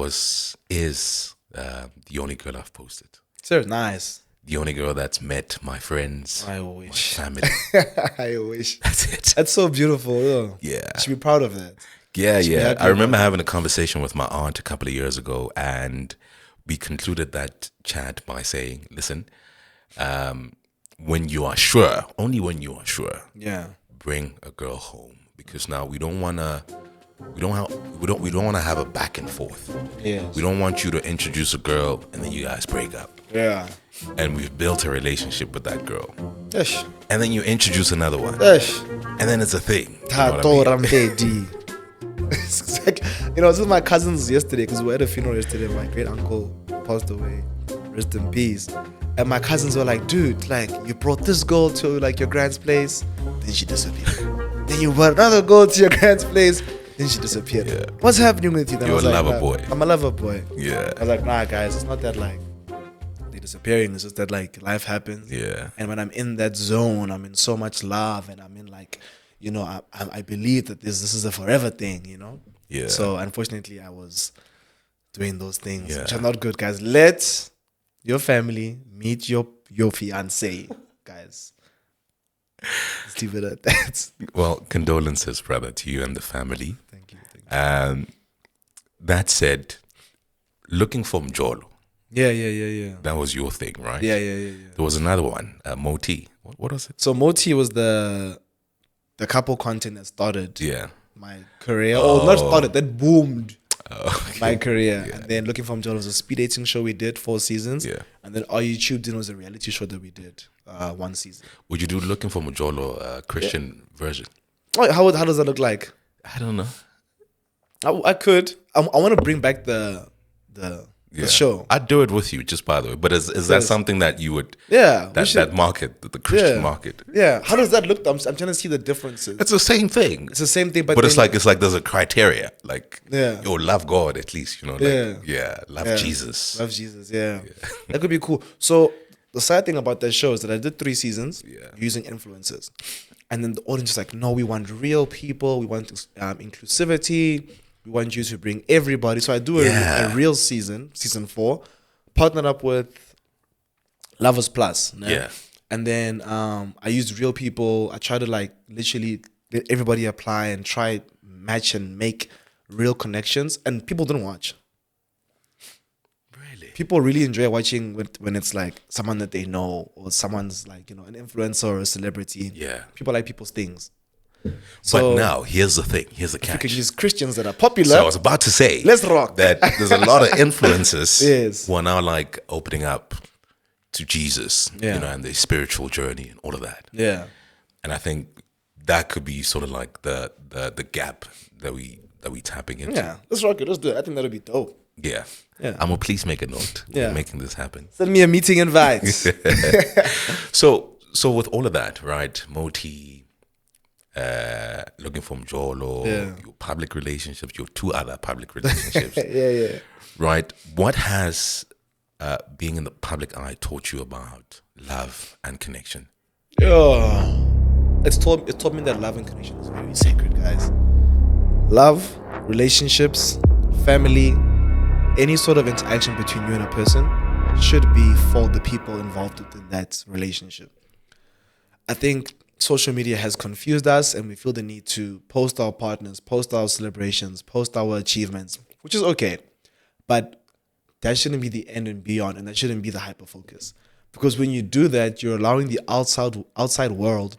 is the only girl I've posted. Sir, nice. the only girl that's met my friends, I wish. my family. I wish. That's it. That's so beautiful. Though. Yeah. You should be proud of that. Yeah. I remember having a conversation with my aunt a couple of years ago, and we concluded that chat by saying, listen, when you are sure, only when you are sure, bring a girl home, because now we don't want to have a back and forth. Yes. We don't want you to introduce a girl and then you guys break up. Yeah. And we've built a relationship with that girl. Yes. And then you introduce another one. Yes. And then it's a thing. You know what I mean? It's like, I was with my cousins yesterday because we were at a funeral yesterday. My great uncle passed away. Rest in peace. And my cousins were like, dude, like, you brought this girl to like your grand's place, then she disappeared. Then you brought another girl to your grand's place, then she disappeared. Yeah. What's happening with you? Then You're a lover like, boy. I'm a lover boy. Yeah. I was like, nah, guys, it's not that like they're disappearing. It's just that like life happens. Yeah. And when I'm in that zone, I'm in so much love, and I'm in like, I believe that this is a forever thing, Yeah. So unfortunately, I was doing those things, which are not good, guys. Let your family meet your fiance, guys. Let's leave it at that. Well, condolences, brother, to you and the family. Thank you. That said, looking for Mjolo. Yeah. That was your thing, right? Yeah. There was another one, Moti. What was it? So Moti was the couple content that started my career. Not started, that boomed my career. Yeah. And then Looking for Mjolo was a speed dating show we did 4 seasons. Yeah. And then Are You Tubed In was a reality show that we did 1 season. Would you do Looking for Mjolo Christian version? Oh, how does that look like? I don't know. I could. I want to bring back the show. I'd do it with you, just by the way. But is that something that you would? Yeah, that market, the Christian market. Yeah. How does that look? I'm trying to see the differences. It's the same thing. It's the same thing, but it's like there's a criteria. Like, you love God at least, love Jesus. Love Jesus, yeah. That could be cool. So the sad thing about that show is that I did 3 seasons using influencers. And then the audience is like, no, we want real people. We want inclusivity. We want you to bring everybody. So I do a real season 4, partnered up with Lovers Plus. No? Yeah. And then I used real people. I try to like literally let everybody apply and try match and make real connections. And people didn't watch. Really? People really enjoy watching when it's like someone that they know, or someone's like, an influencer or a celebrity. Yeah. People like people's things. So, but now, here's the thing. Here's the catch. Because these Christians that are popular. So I was about to say, let's rock. That there's a lot of influencers who are now like opening up to Jesus, and their spiritual journey and all of that. Yeah. And I think that could be sort of like the gap that we tapping into. Yeah, let's rock it. Let's do it. I think that'll be dope. Yeah. I'm gonna please make a note. We're making this happen. Send me a meeting invite. So with all of that, right? Moti. Looking for Mjolo, your public relationships, your 2 other public relationships. Yeah. Right? What has being in the public eye taught you about love and connection? It's taught me that love and connection is very sacred, guys. Love, relationships, family, any sort of interaction between you and a person should be for the people involved within that relationship. I think social media has confused us, and we feel the need to post our partners, post our celebrations, post our achievements, which is okay. But that shouldn't be the end and beyond, and that shouldn't be the hyper focus. Because when you do that, you're allowing the outside world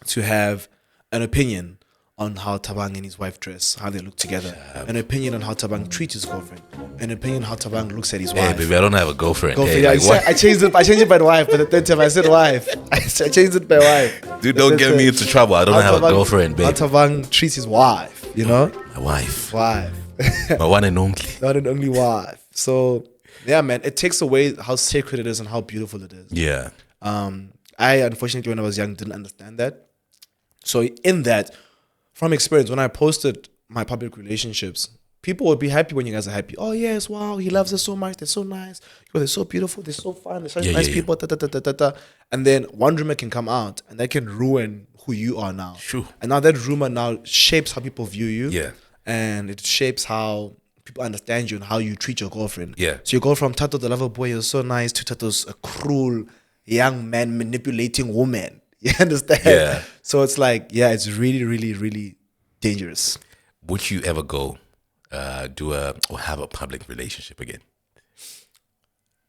to have an opinion on how Tabang and his wife dress, how they look together, an opinion on how Tabang treats his girlfriend, an opinion on how Tabang looks at his wife. Hey, baby, I don't have a girlfriend. I changed it by wife, but at that time I said wife. I changed it by wife. Dude, don't get me into trouble. I don't have a girlfriend, babe. How Tabang treats his wife, My wife. My one and only. One and only wife. So, yeah, man, it takes away how sacred it is and how beautiful it is. Yeah. I, unfortunately, when I was young, didn't understand that. So in that, from experience, when I posted my public relationships, people would be happy when you guys are happy. Oh, yes, wow, he loves us so much. They're so nice. They're so beautiful. They're so fun. They're such nice people. And then one rumor can come out, and that can ruin who you are now. Sure. And now that rumor now shapes how people view you. Yeah. And it shapes how people understand you and how you treat your girlfriend. Yeah. So you go from Tato the lover boy, you're so nice, to Tato's a cruel young man manipulating woman. You understand? Yeah. So it's like, yeah, it's really, really, really dangerous. Would you ever go or have a public relationship again?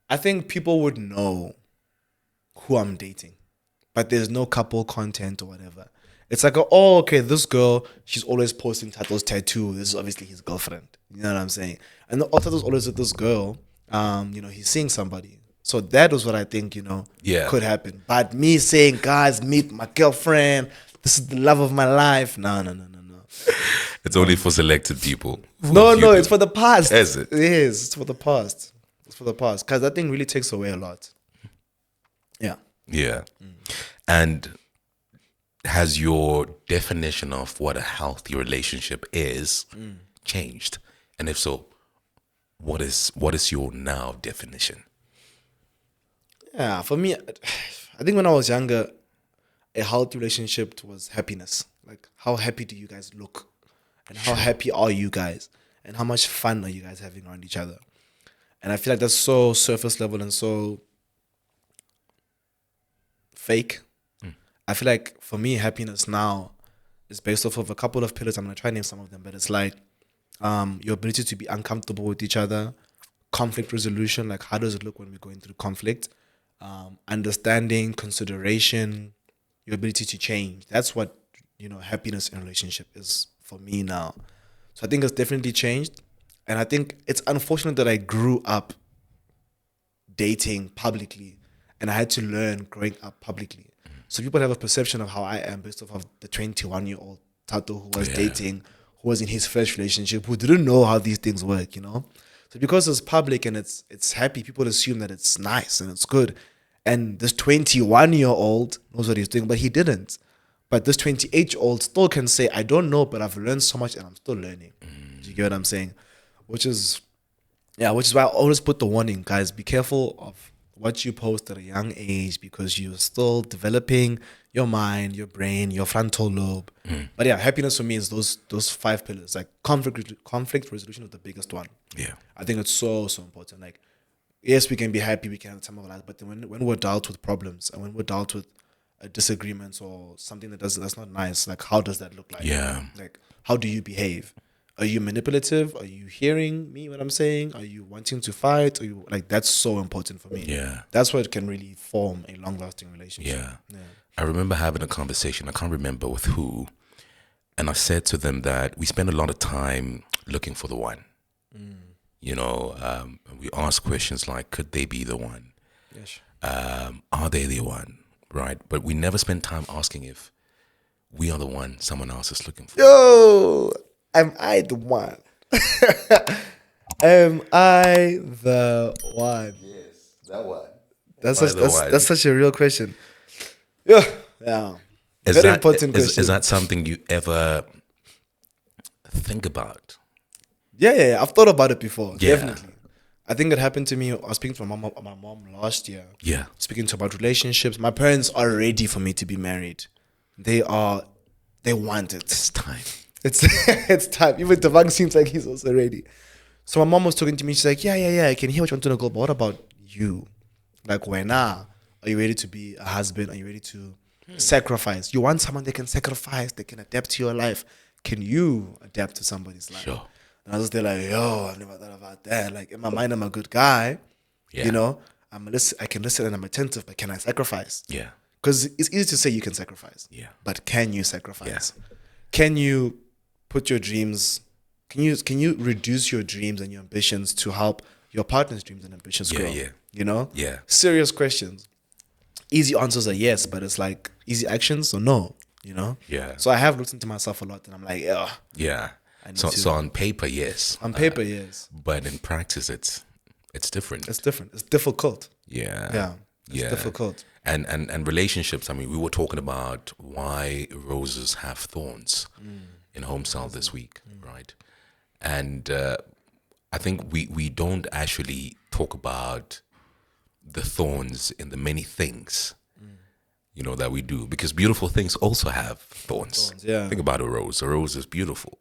I think people would know who I'm dating, but there's no couple content or whatever. It's like, oh, okay, this girl, she's always posting Tato's tattoo. This is obviously his girlfriend. You know what I'm saying? And Tato's always with this girl. He's seeing somebody. So that was what I think, could happen. But me saying, guys, meet my girlfriend. This is the love of my life. No. It's only for selected people. No, it's for the past. Is it? It is. It's for the past. Because that thing really takes away a lot. Yeah. Yeah. And has your definition of what a healthy relationship is changed? And if so, what is your now definition? Yeah, for me, I think when I was younger, a healthy relationship was happiness. Like, how happy do you guys look? And how happy are you guys? And how much fun are you guys having around each other? And I feel like that's so surface level and so fake. I feel like for me, happiness now is based off of a couple of pillars. I'm going to try and name some of them, but it's like your ability to be uncomfortable with each other, conflict resolution, like how does it look when we're going through conflict, understanding, consideration, your ability to change. That's what, happiness in a relationship is for me now. So I think it's definitely changed. And I think it's unfortunate that I grew up dating publicly and I had to learn growing up publicly. So people have a perception of how I am based off of the 21-year-old Tato who was dating, who was in his first relationship, who didn't know how these things work, So because it's public and it's happy, people assume that it's nice and it's good. And this 21-year-old knows what he's doing, but he didn't. But this 28-year-old still can say, I don't know, but I've learned so much and I'm still learning. Do you get what I'm saying? Which is why I always put the warning, guys, be careful of what you post at a young age because you're still developing your mind, your brain, your frontal lobe. But yeah, happiness for me is those 5 pillars. Like conflict resolution is the biggest one. Yeah. I think it's so important. Like, yes, we can be happy, we can have time of our lives, but then when we're dealt with problems and when we're dealt with disagreements or something that's not nice, like how does that look like? Yeah. Like, how do you behave? Are you manipulative? Are you hearing me what I'm saying? Are you wanting to fight? Are you that's so important for me. Yeah. That's what can really form a long-lasting relationship. Yeah. I remember having a conversation, I can't remember with who, and I said to them that we spend a lot of time looking for the one. We ask questions like, could they be the one? Yes. Are they the one? Right? But we never spend time asking if we are the one someone else is looking for. Yo! Am I the one? Am I the one? Yes, that one. That's such a real question. Yeah. Very important question. Is that something you ever think about? Yeah. I've thought about it before. Yeah. Definitely. I think it happened to me. I was speaking to my mom last year. Yeah. Speaking to about relationships. My parents are ready for me to be married. They want it. It's time. It's time. Even Tavang seems like he's also ready. So my mom was talking to me. She's like, yeah, I can hear what you want to go, but what about you? Like, when are you ready to be a husband? Are you ready to sacrifice? You want someone that can sacrifice, that can adapt to your life. Can you adapt to somebody's life? Sure. And I was there like, I've never thought about that. Like, in my mind, I'm a good guy. Yeah. I can listen and I'm attentive, but can I sacrifice? Yeah. Because it's easy to say you can sacrifice. Yeah. But can you sacrifice? Yeah. Can you put your dreams, can you reduce your dreams and your ambitions to help your partner's dreams and ambitions grow? Yeah. Yeah. Serious questions. Easy answers are yes, but it's like easy actions or no, Yeah. So I have looked into myself a lot and I'm like, yeah. So on paper, yes. On paper, yes. But in practice, it's different. It's different. It's difficult. Yeah. Yeah. It's difficult. And relationships, I mean, we were talking about why roses have thorns in Home Cell this week, right? And I think we don't actually talk about the thorns in the many things, that we do, because beautiful things also have thorns. Yeah. Think about a rose. A rose is beautiful.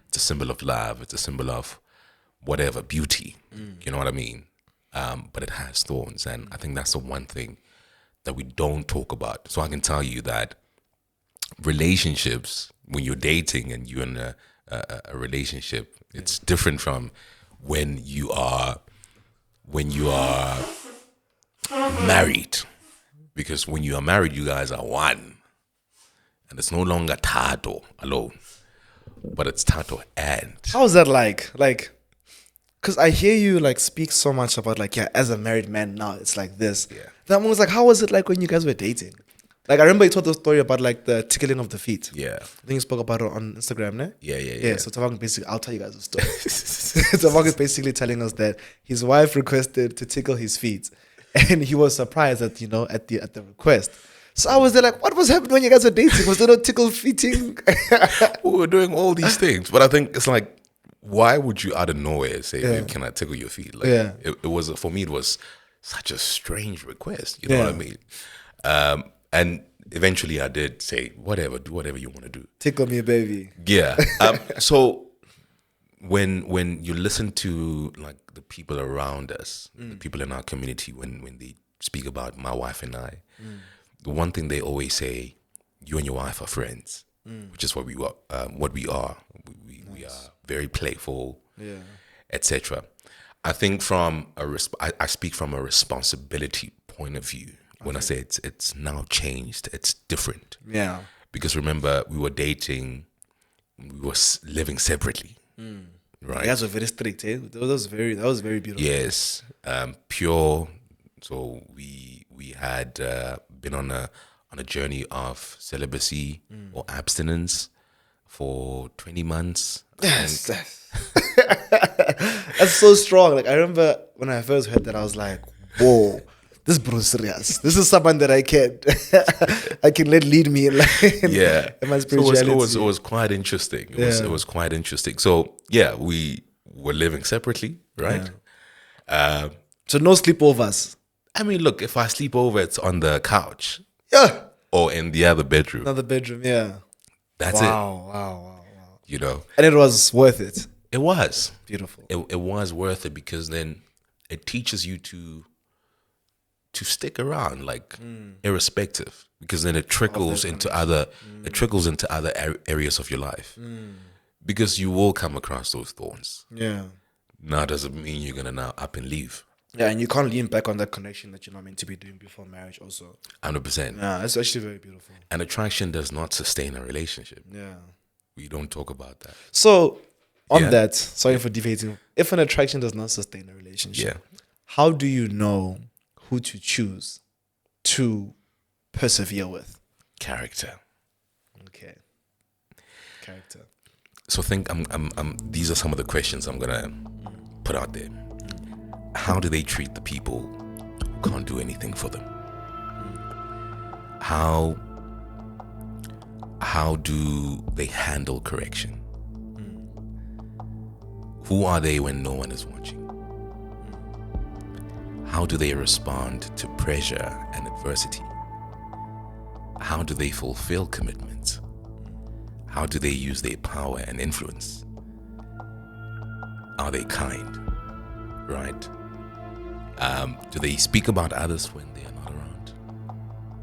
It's a symbol of love. It's a symbol of whatever, beauty. You know what I mean? But it has thorns. And I think that's the one thing that we don't talk about. So I can tell you that relationships, when you're dating and you're in a relationship, it's different from when you are married. Because when you are married, you guys are one. And it's no longer Tato alone, but it's Tato and. How is that like? Like, because I hear you like speak so much about like, yeah, as a married man now, it's like this. Yeah. Then I'm always like, how was it like when you guys were dating? Like, I remember you told the story about like the tickling of the feet. Yeah. I think you spoke about it on Instagram, ne? Yeah. So Tavang basically, I'll tell you guys a story. Tavang is basically telling us that his wife requested to tickle his feet, and he was surprised at the request. So I was there like, what was happening when you guys were dating? Was there no tickle feeting? We were doing all these things, but I think it's like, why would you out of nowhere say, "Babe, can I tickle your feet?" Like, it was, for me, it was such a strange request. You know what I mean? And eventually, I did say, "Whatever, do whatever you want to do. Tickle me, baby." Yeah. So when you listen to like the people around us, the people in our community, when they speak about my wife and I, the one thing they always say, "You and your wife are friends," which is what we are. We are very playful, etc. I think from I speak from a responsibility point of view. When I say it's now changed, it's different. Yeah. Because remember, we were dating, we were living separately, right? You guys were very strict, eh? That was very beautiful. Yes, pure. So we had been on a journey of celibacy or abstinence for 20 months. Yes. That's so strong. Like, I remember when I first heard that, I was like, whoa, this bro's serious. This is someone that I can let lead me in, like, in my spirituality. So it was quite interesting. It was quite interesting. So yeah, we were living separately, right? So no sleepovers. I mean, look, if I sleep over, it's on the couch. Yeah. Or in the other bedroom. Another bedroom, yeah. That's it. Wow. You know. And it was worth it. It was. Beautiful. It was worth it, because then it teaches you to stick around, like irrespective, because then it trickles into other areas of your life, because you will come across those thorns. Yeah. Now doesn't mean you're gonna now up and leave. Yeah, and you can't lean back on that connection that you're not meant to be doing before marriage also. 100%. Yeah, it's actually very beautiful. And attraction does not sustain a relationship. Yeah. We don't talk about that. So, on that, sorry for debating, if an attraction does not sustain a relationship, how do you know who to choose to persevere with? Character. Okay. Character. So think these are some of the questions I'm gonna put out there. How do they treat the people who can't do anything for them? How do they handle correction? Who are they when no one is watching? How do they respond to pressure and adversity? How do they fulfill commitments? How do they use their power and influence? Are they kind? Right? Do they speak about others when they are not around?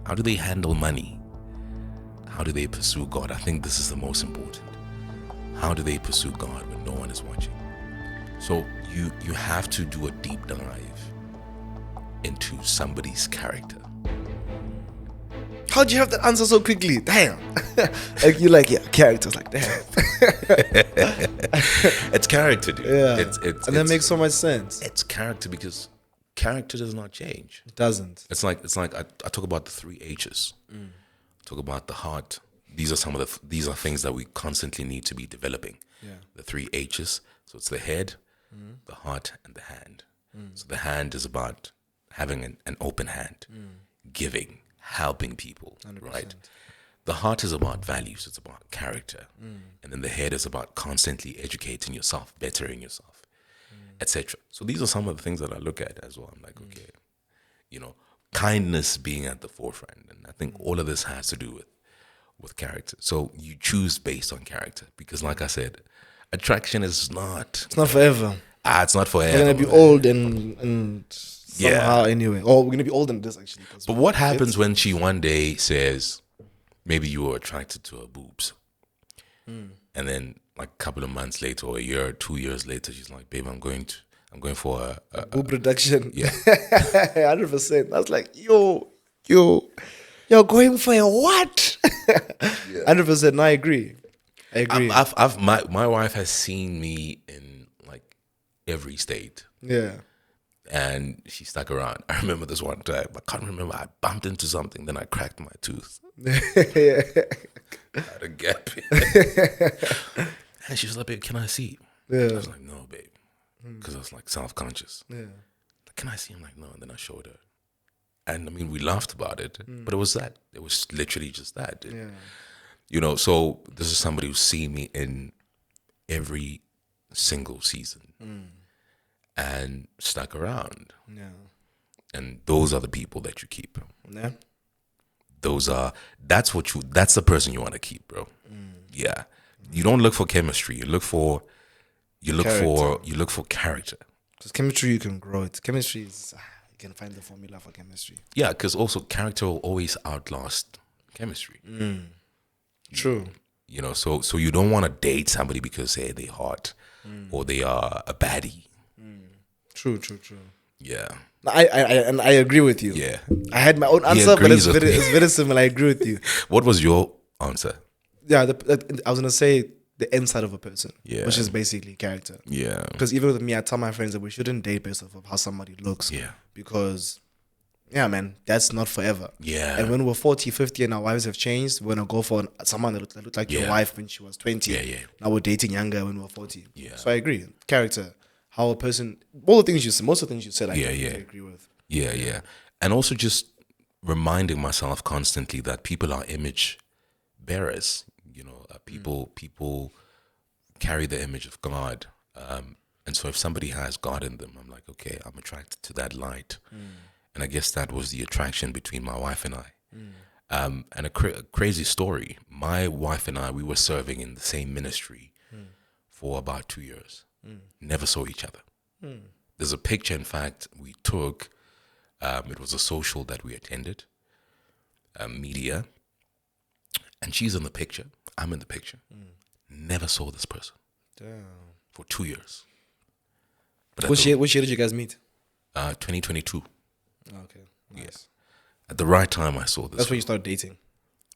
How do they handle money? How do they pursue God? I think this is the most important. How do they pursue God when no one is watching? So you have to do a deep dive into somebody's character. How'd you have that answer so quickly? Damn. Like, you like, yeah, characters, like, damn. It's character, dude. Yeah. It's and that makes so much sense. It's character, because character does not change. It doesn't. It's like I talk about the 3 H's. Talk about the heart. These are things that we constantly need to be developing. Yeah. The 3 H's. So it's the head, the heart, and the hand. So the hand is about having an open hand, giving, helping people, 100%. Right? The heart is about values. It's about character. And then the head is about constantly educating yourself, bettering yourself, etc. So these are some of the things that I look at as well. I'm like, okay, kindness being at the forefront. And I think all of this has to do with character. So you choose based on character, because like I said, attraction is not... It's not forever. It's not forever. We're gonna be old and somehow anyway. Or we're gonna be old in this actually. But what happens when she one day says, maybe you were attracted to her boobs, and then like a couple of months later, or a year, 2 years later, she's like, "Babe, I'm going for a boob reduction." Yeah, 100%. I was like, you're going for a what? 100%. No, I agree. My wife has seen me in like every state. Yeah. And she stuck around. I remember this one time. I can't remember. I bumped into something, then I cracked my tooth. Yeah. I had a gap. And she was like, "Babe, can I see?" Yeah. I was like, "No, babe," because I was like self-conscious. Yeah. Like, "Can I see?" I'm like, "No," and then I showed her. And I mean, we laughed about it, but it was that. It was literally just that. Yeah. You know, so this is somebody who's seen me in every single season and stuck around. Yeah. And those are the people that you keep. Yeah. That's the person you want to keep, bro. Yeah. You don't look for chemistry. You look for character. Because chemistry, you can grow it. Chemistry is, you can find the formula for chemistry. Yeah, because also character will always outlast chemistry. True. You know, so you don't want to date somebody because, hey, they're hot or they are a baddie. True. Yeah. I agree with you. Yeah. I had my own answer, but it's agrees with me. very similar. I agree with you. What was your answer? Yeah, I was gonna say the inside of a person, Yeah. which is basically character. Yeah. Because even with me, I tell my friends that we shouldn't date based off of how somebody looks. Yeah. Because, yeah, man, that's not forever. Yeah. And when we're 40, 50 and our wives have changed, we're gonna go for someone that looked like your wife when she was 20. Yeah. Now we're dating younger when we're 40. Yeah. So I agree. Character, how a person, most of the things you said, I agree with. Yeah. And also just reminding myself constantly that people are image bearers. You know, people carry the image of God. And so if somebody has God in them, I'm like, okay, I'm attracted to that light. And I guess that was the attraction between my wife and I. And a crazy story. My wife and I, we were serving in the same ministry for about 2 years. Never saw each other. There's a picture, in fact, we took. It was a social that we attended, media. And she's in the picture. I'm in the picture. Never saw this person. Damn. For 2 years. But Which year did you guys meet? 2022. Okay. Nice. Yes. At the right time, I saw this. That's when you started dating.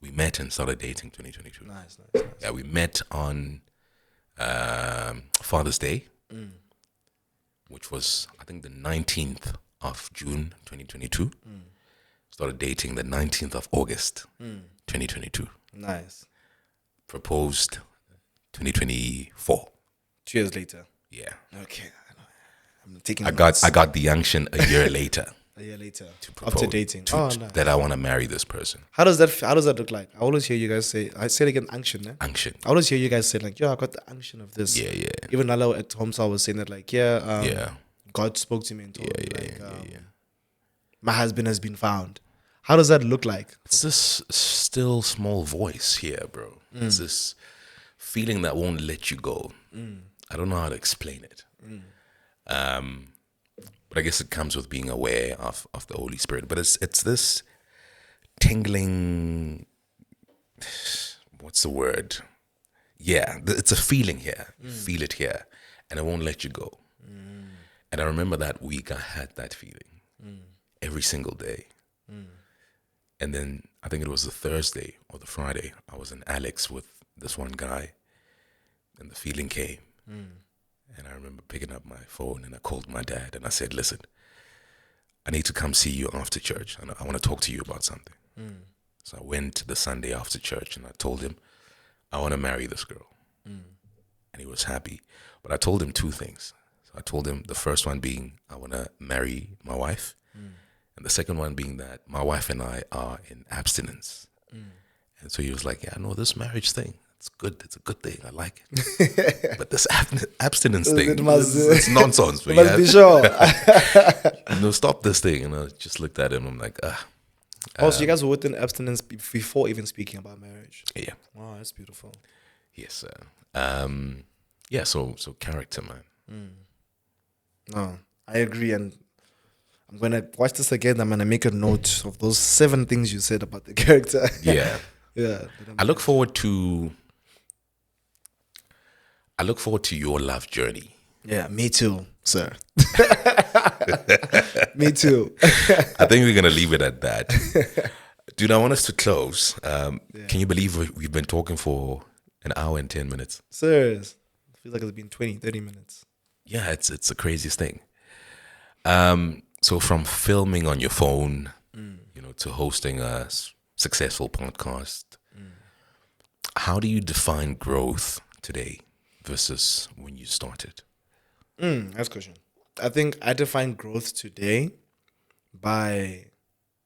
We met and started dating 2022. Nice. Yeah, we met on Father's Day, which was, I think, the 19th of June 2022. Started dating the 19th of August 2022. Nice. Proposed 2024. 2 years later. Yeah. Okay. I'm taking. I got the unction a year later. A year later. To propose, After dating. Nice. That I want to marry this person. How does that look like? I always hear you guys say. I say it again, unction. Unction. I always hear you guys say like, "Yo, I got the unction of this." Yeah. Even Lalo at home, so I was saying that like, God spoke to me and told me my husband has been found. How does that look like? It's this still small voice here, bro. It's this feeling that won't let you go. I don't know how to explain it. But I guess it comes with being aware of the Holy Spirit. But it's this tingling, what's the word? Yeah, it's a feeling here. You feel it here. And it won't let you go. And I remember that week I had that feeling every single day. And then I think it was the Thursday or the Friday, I was in Alex with this one guy, and the feeling came. And I remember picking up my phone and I called my dad and I said, listen, I need to come see you after church and I want to talk to you about something. So I went the Sunday after church and I told him, I want to marry this girl. And he was happy. But I told him two things. So I told him the first one being, I want to marry my wife. And the second one being that my wife and I are in abstinence. And so he was like, yeah, no, this marriage thing, it's good. It's a good thing. I like it. But this abstinence thing, it's nonsense. You must be sure. No, stop this thing. And I just looked at him. I'm like, so you guys were within abstinence before even speaking about marriage? Yeah. Wow, that's beautiful. Yes, sir. Yeah, so character, man. No, I agree. And I'm going to watch this again. I'm going to make a note of those 7 things you said about the character. Yeah. Yeah. I look forward to your love journey. Yeah, me too, sir. Me too. I think we're going to leave it at that. Dude, I want us to close. Can you believe we've been talking for an hour and 10 minutes? Serious. I feel like it's been 20, 30 minutes. Yeah, it's the craziest thing. So from filming on your phone, to hosting a successful podcast, how do you define growth today versus when you started? That's a question. I think I define growth today by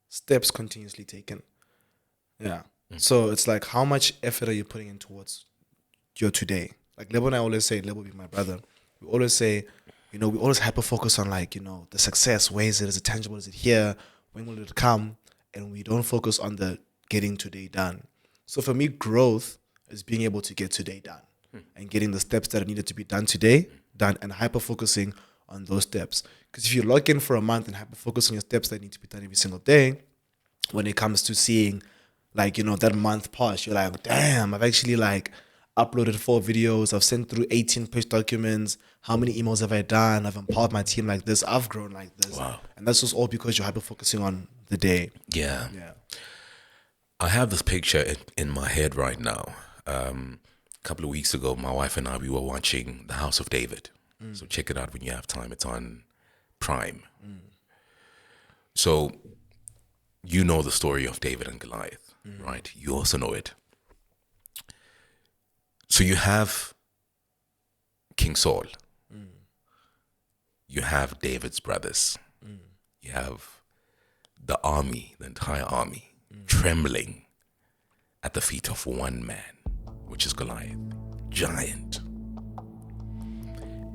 steps continuously taken. Yeah. So it's like, how much effort are you putting in towards your today? Like Lebo and I always say, Lebo be my brother. We always say, we always hyper focus on like, the success. Where is it? Is it tangible? Is it here? When will it come? And we don't focus on the getting today done. So for me, growth is being able to get today done and getting the steps that are needed to be done today done, and hyper focusing on those steps. Because if you log in for a month and hyper focus on your steps that need to be done every single day, when it comes to seeing like, that month pass, you're like, damn, I've actually like uploaded 4 videos. I've sent through 18 push documents. How many emails have I done? I've empowered my team like this. I've grown like this. Wow. And that's just all because you're hyper focusing on the day. Yeah. Yeah. I have this picture in my head right now. A couple of weeks ago, my wife and I, we were watching The House of David. So check it out when you have time. It's on Prime. So you know the story of David and Goliath, right? You also know it. So you have King Saul. You have David's brothers. You have the army, the entire army, trembling at the feet of one man, which is Goliath, giant.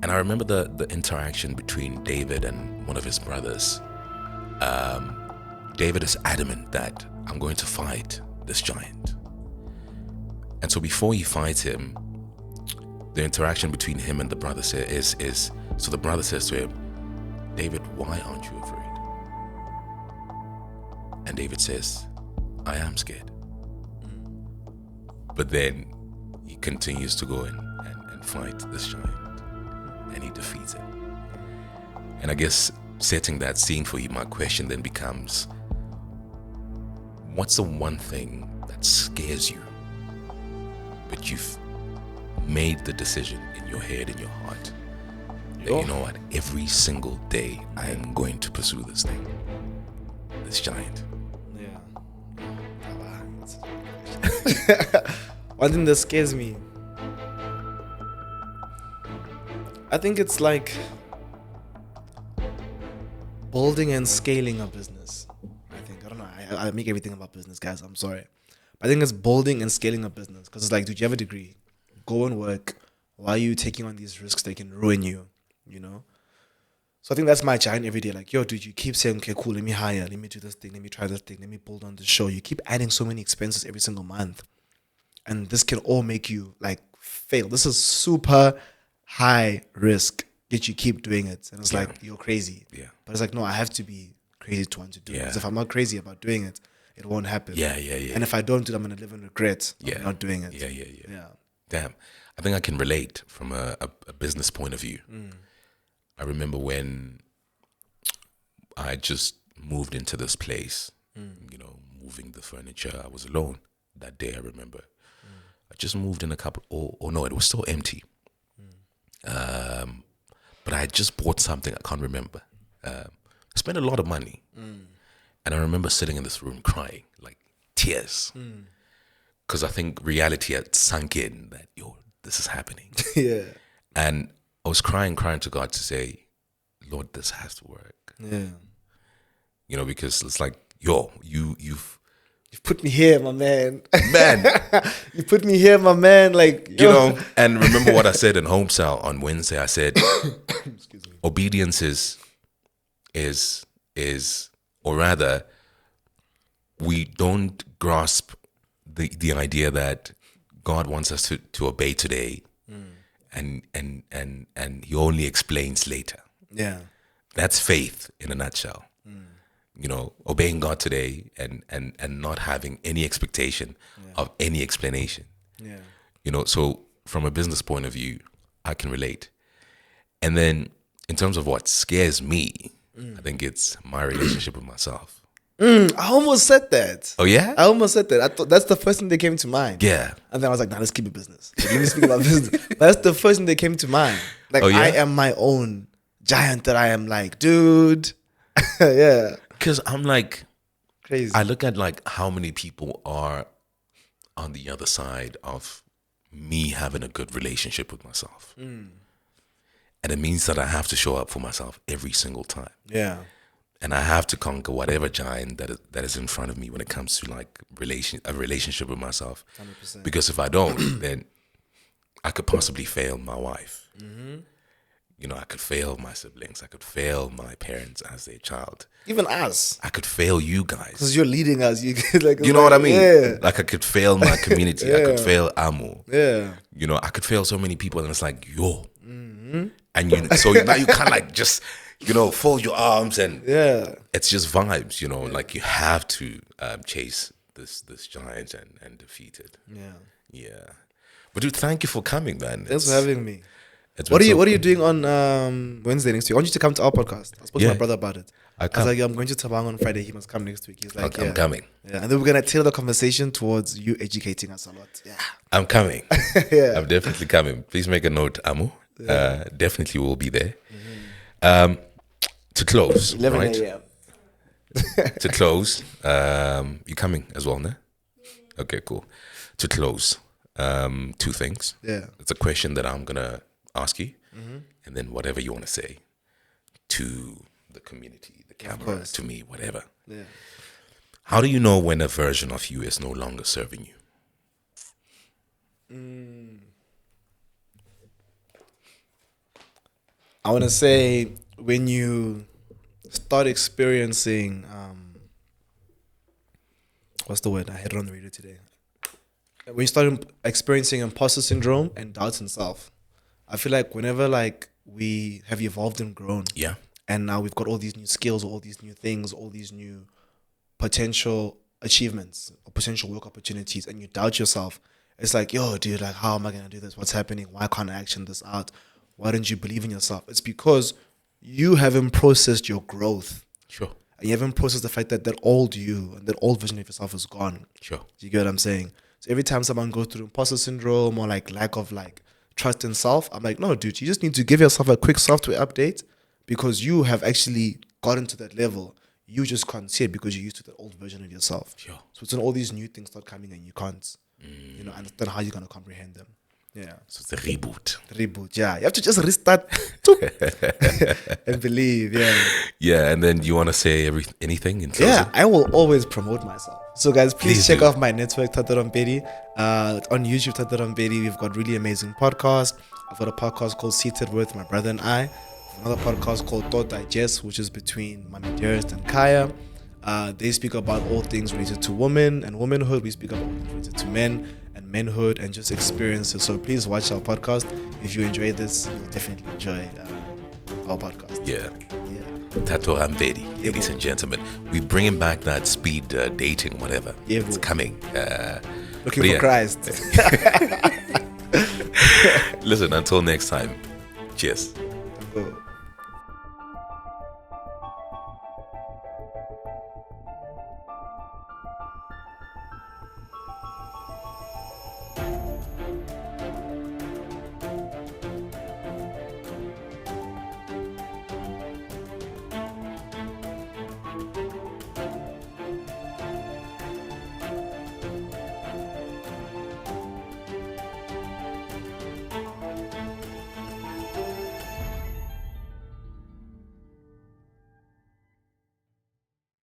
And I remember the interaction between David and one of his brothers. David is adamant that I'm going to fight this giant. And so before he fights him, the interaction between him and the brother is so the brother says to him, David, why aren't you afraid? And David says, I am scared. But then he continues to go and fight this giant, and he defeats it. And I guess setting that scene for you, my question then becomes, what's the one thing that scares you, but you've made the decision in your head, in your heart, that you know what, every single day I am going to pursue this thing, this giant? Yeah. One thing that scares me, I think it's like building and scaling a business. I don't know. I make everything about business, guys. I'm sorry. But I think it's building and scaling a business. Because it's like, dude, you have a degree. Go and work. Why are you taking on these risks that can ruin you? So I think that's my giant every day. Like, yo, dude, you keep saying, okay, cool, let me hire. Let me do this thing. Let me try this thing. Let me build on the show. You keep adding so many expenses every single month. And this can all make you like fail. This is super high risk, yet you keep doing it. And it's like, you're crazy. Yeah. But it's like, no, I have to be crazy to want to do it. Because if I'm not crazy about doing it, it won't happen. Yeah. And if I don't do it, I'm going to live in regret of not doing it. Yeah. Damn. I think I can relate from a business point of view. I remember when I just moved into this place, moving the furniture. I was alone that day, I remember. I just moved in a couple, or no, it was still empty. But I had just bought something, I can't remember. I spent a lot of money. And I remember sitting in this room crying, like tears. Because I think reality had sunk in that, yo, this is happening. Yeah. And I was crying to God to say, Lord, this has to work. Yeah. Because it's like, yo, you've put me here, my man. Man. You put me here, my man. Like, and remember what I said in home cell on Wednesday. I said, excuse me. Obedience is, or rather, we don't grasp the idea that God wants us to obey today, and he only explains later. Yeah. That's faith in a nutshell. You know, obeying God today and not having any expectation of any explanation. Yeah. You know, so from a business point of view, I can relate. And then in terms of what scares me, I think it's my relationship with myself. I almost said that. Oh, yeah? I almost said that. I thought that's the first thing that came to mind. Yeah. And then I was like, nah, let's keep it business. Let me speak about business. But that's the first thing that came to mind. Like, Oh, yeah? I am my own giant that I am like, dude. Yeah. Because I'm like, Crazy. I look at like how many people are on the other side of me having a good relationship with myself. And it means that I have to show up for myself every single time. Yeah. And I have to conquer whatever giant that is in front of me when it comes to like a relationship with myself. 100%. Because if I don't, then I could possibly fail my wife. You know, I could fail my siblings. I could fail my parents as their child. Even us. I could fail you guys. Because you're leading us. You like, You know what I mean? Yeah. Like I could fail my community. I could fail Amo. Yeah. You know, I could fail so many people, and it's like, yo. And so now you can't like just, you know, fold your arms and it's just vibes, you know, like you have to chase this giant and defeat it. Yeah. Yeah. But dude, thank you for coming, man. Thanks for having me. It's What been are you doing on Wednesday next week? I want you to come to our podcast. I spoke to Yeah. my brother about it. I was like, I'm going to Tabang on Friday. He must come next week. He's like, I'm coming. Yeah. And then we're gonna tailor the conversation towards you educating us a lot. Yeah. I'm coming. Yeah. I'm definitely coming. Please make a note, Amo. Definitely will be there. To close, 11 right? a.m. To close, you coming as well, no? Okay, cool. To close, two things. Yeah. It's a question that I'm gonna ask you, and then whatever you want to say to the community, the camera, to me, whatever. Yeah. How do you know when a version of you is no longer serving you? I want to say when you start experiencing, what's the word? I had it on the radio today. When you start experiencing imposter syndrome and doubts in self, I feel like whenever like we have evolved and grown, Yeah. and now we've got all these new skills, all these new things, all these new potential achievements or potential work opportunities, and you doubt yourself, it's like, yo, dude, like, how am I gonna do this? What's happening? Why can't I action this out? Why don't you believe in yourself? It's because you haven't processed your growth. Sure. And you haven't processed the fact that that old you and that old version of yourself is gone. Sure. Do you get what I'm saying? So every time someone goes through imposter syndrome or like lack of like trust in self, I'm like, no, dude, you just need to give yourself a quick software update because you have actually gotten to that level. You just can't see it because you're used to that old version of yourself. Sure. So it's when all these new things start coming and you can't, understand how you're going to comprehend them. Yeah. So it's a reboot. Reboot, yeah. You have to just restart and believe, yeah. Yeah, and then you want to say anything in closing? Yeah, I will always promote myself. So guys, please check do. off my network, Tataram Betty. On YouTube, Tataram Betty, we've got really amazing podcasts. I've got a podcast called Seated With my brother and I. Another podcast called Thought Digest, which is between Mami Dearest and Kaya. They speak about all things related to women and womanhood. We speak about all things related to men and manhood and just experiences. So please watch our podcast. If you enjoy this, you'll definitely enjoy our podcast. Yeah. Yeah. Tato Ambedi, ladies and gentlemen. We're bringing back that speed dating, whatever. Yeah, it's bro. coming. Looking but for yeah. Christ. Listen, until next time. Cheers. Go.